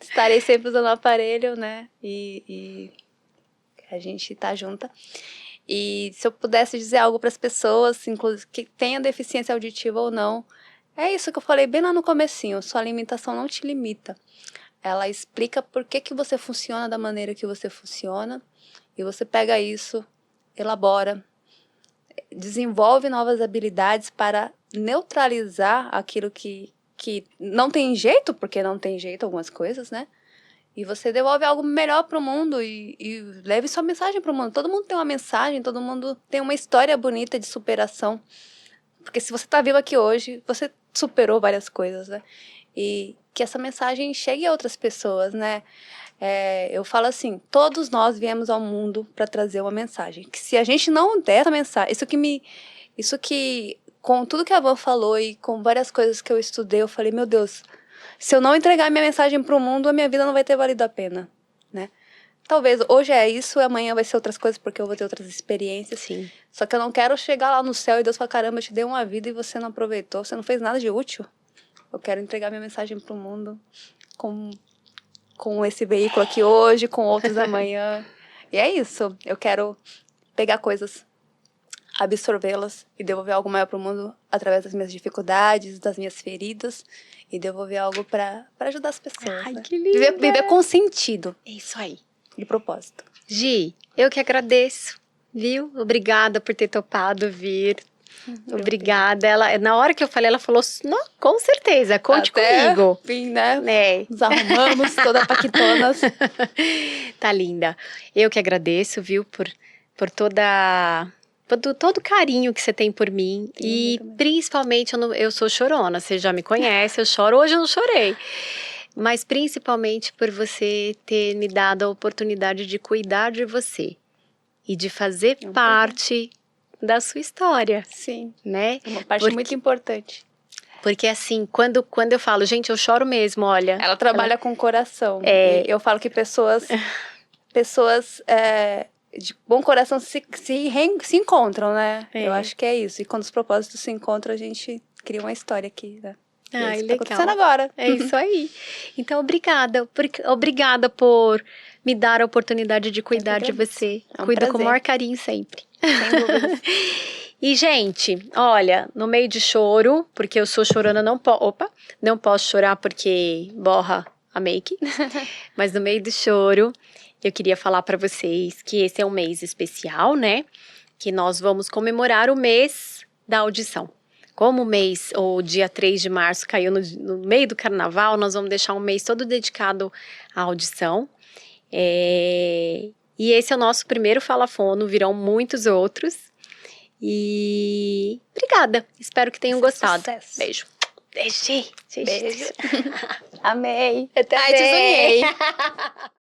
B: estarei sempre usando o aparelho, né? E a gente tá junta. E se eu pudesse dizer algo para as pessoas, inclusive que tenham deficiência auditiva ou não, é isso que eu falei bem lá no comecinho. Sua alimentação não te limita. Ela explica por que você funciona da maneira que você funciona. E você pega isso, elabora, desenvolve novas habilidades para neutralizar aquilo que não tem jeito, porque não tem jeito algumas coisas, né? E você devolve algo melhor para o mundo e leve sua mensagem para o mundo. Todo mundo tem uma mensagem, todo mundo tem uma história bonita de superação. Porque se você está vivo aqui hoje, você superou várias coisas, né? E que essa mensagem chegue a outras pessoas, né? Eu falo assim, todos nós viemos ao mundo para trazer uma mensagem. Que se a gente não der essa mensagem, isso que com tudo que a Van falou e com várias coisas que eu estudei, eu falei, meu Deus, se eu não entregar minha mensagem para o mundo, a minha vida não vai ter valido a pena, né? Talvez hoje é isso, amanhã vai ser outras coisas, porque eu vou ter outras experiências.
A: Sim.
B: Só que eu não quero chegar lá no céu e Deus falar, caramba, eu te dei uma vida e você não aproveitou, você não fez nada de útil. Eu quero entregar minha mensagem para o mundo com esse veículo aqui hoje, com outros amanhã. E é isso, eu quero pegar coisas, absorvê-las e devolver algo maior para o mundo através das minhas dificuldades, das minhas feridas e devolver algo para ajudar as pessoas.
A: Ai,
B: né?
A: que linda.
B: Viver com sentido
A: É isso aí.
B: e propósito.
A: Gi, eu que agradeço, viu? Obrigada por ter topado vir. Obrigada. Ela, na hora que eu falei, ela falou, não, com certeza, conte comigo.
B: Enfim, né?
A: É.
B: Nos arrumamos, toda paquitonas.
A: Tá linda. Eu que agradeço, viu, por todo o carinho que você tem por mim. E principalmente, eu sou chorona, você já me conhece, eu choro. Hoje eu não chorei. Mas principalmente por você ter me dado a oportunidade de cuidar de você. E de fazer parte da sua história.
B: Sim.
A: Né?
B: É uma parte muito importante.
A: Porque assim, quando eu falo, gente, eu choro mesmo, olha.
B: Ela trabalha com o coração. E eu falo que pessoas de bom coração se encontram, né? Eu acho que é isso. E quando os propósitos se encontram, a gente cria uma história aqui, né?
A: Ai,
B: isso
A: legal.
B: tá acontecendo agora.
A: É isso aí. Então, obrigada por me dar a oportunidade de cuidar de você.
B: É um
A: Cuido
B: prazer.
A: com o maior carinho sempre.
B: Sem dúvidas.
A: E, gente, olha, no meio de choro, porque eu sou chorona, não posso chorar porque borra a make. Mas no meio do choro, eu queria falar pra vocês que esse é um mês especial, né? Que nós vamos comemorar o mês da audição. Como o dia 3 de março caiu no meio do carnaval, nós vamos deixar um mês todo dedicado à audição. E esse é o nosso primeiro Fala Fono, virão muitos outros. E obrigada, espero que tenham gostado.
B: Sucesso.
A: Beijo.
B: Beijo. Amei.
A: Eu também.
B: Ai, te sonhei.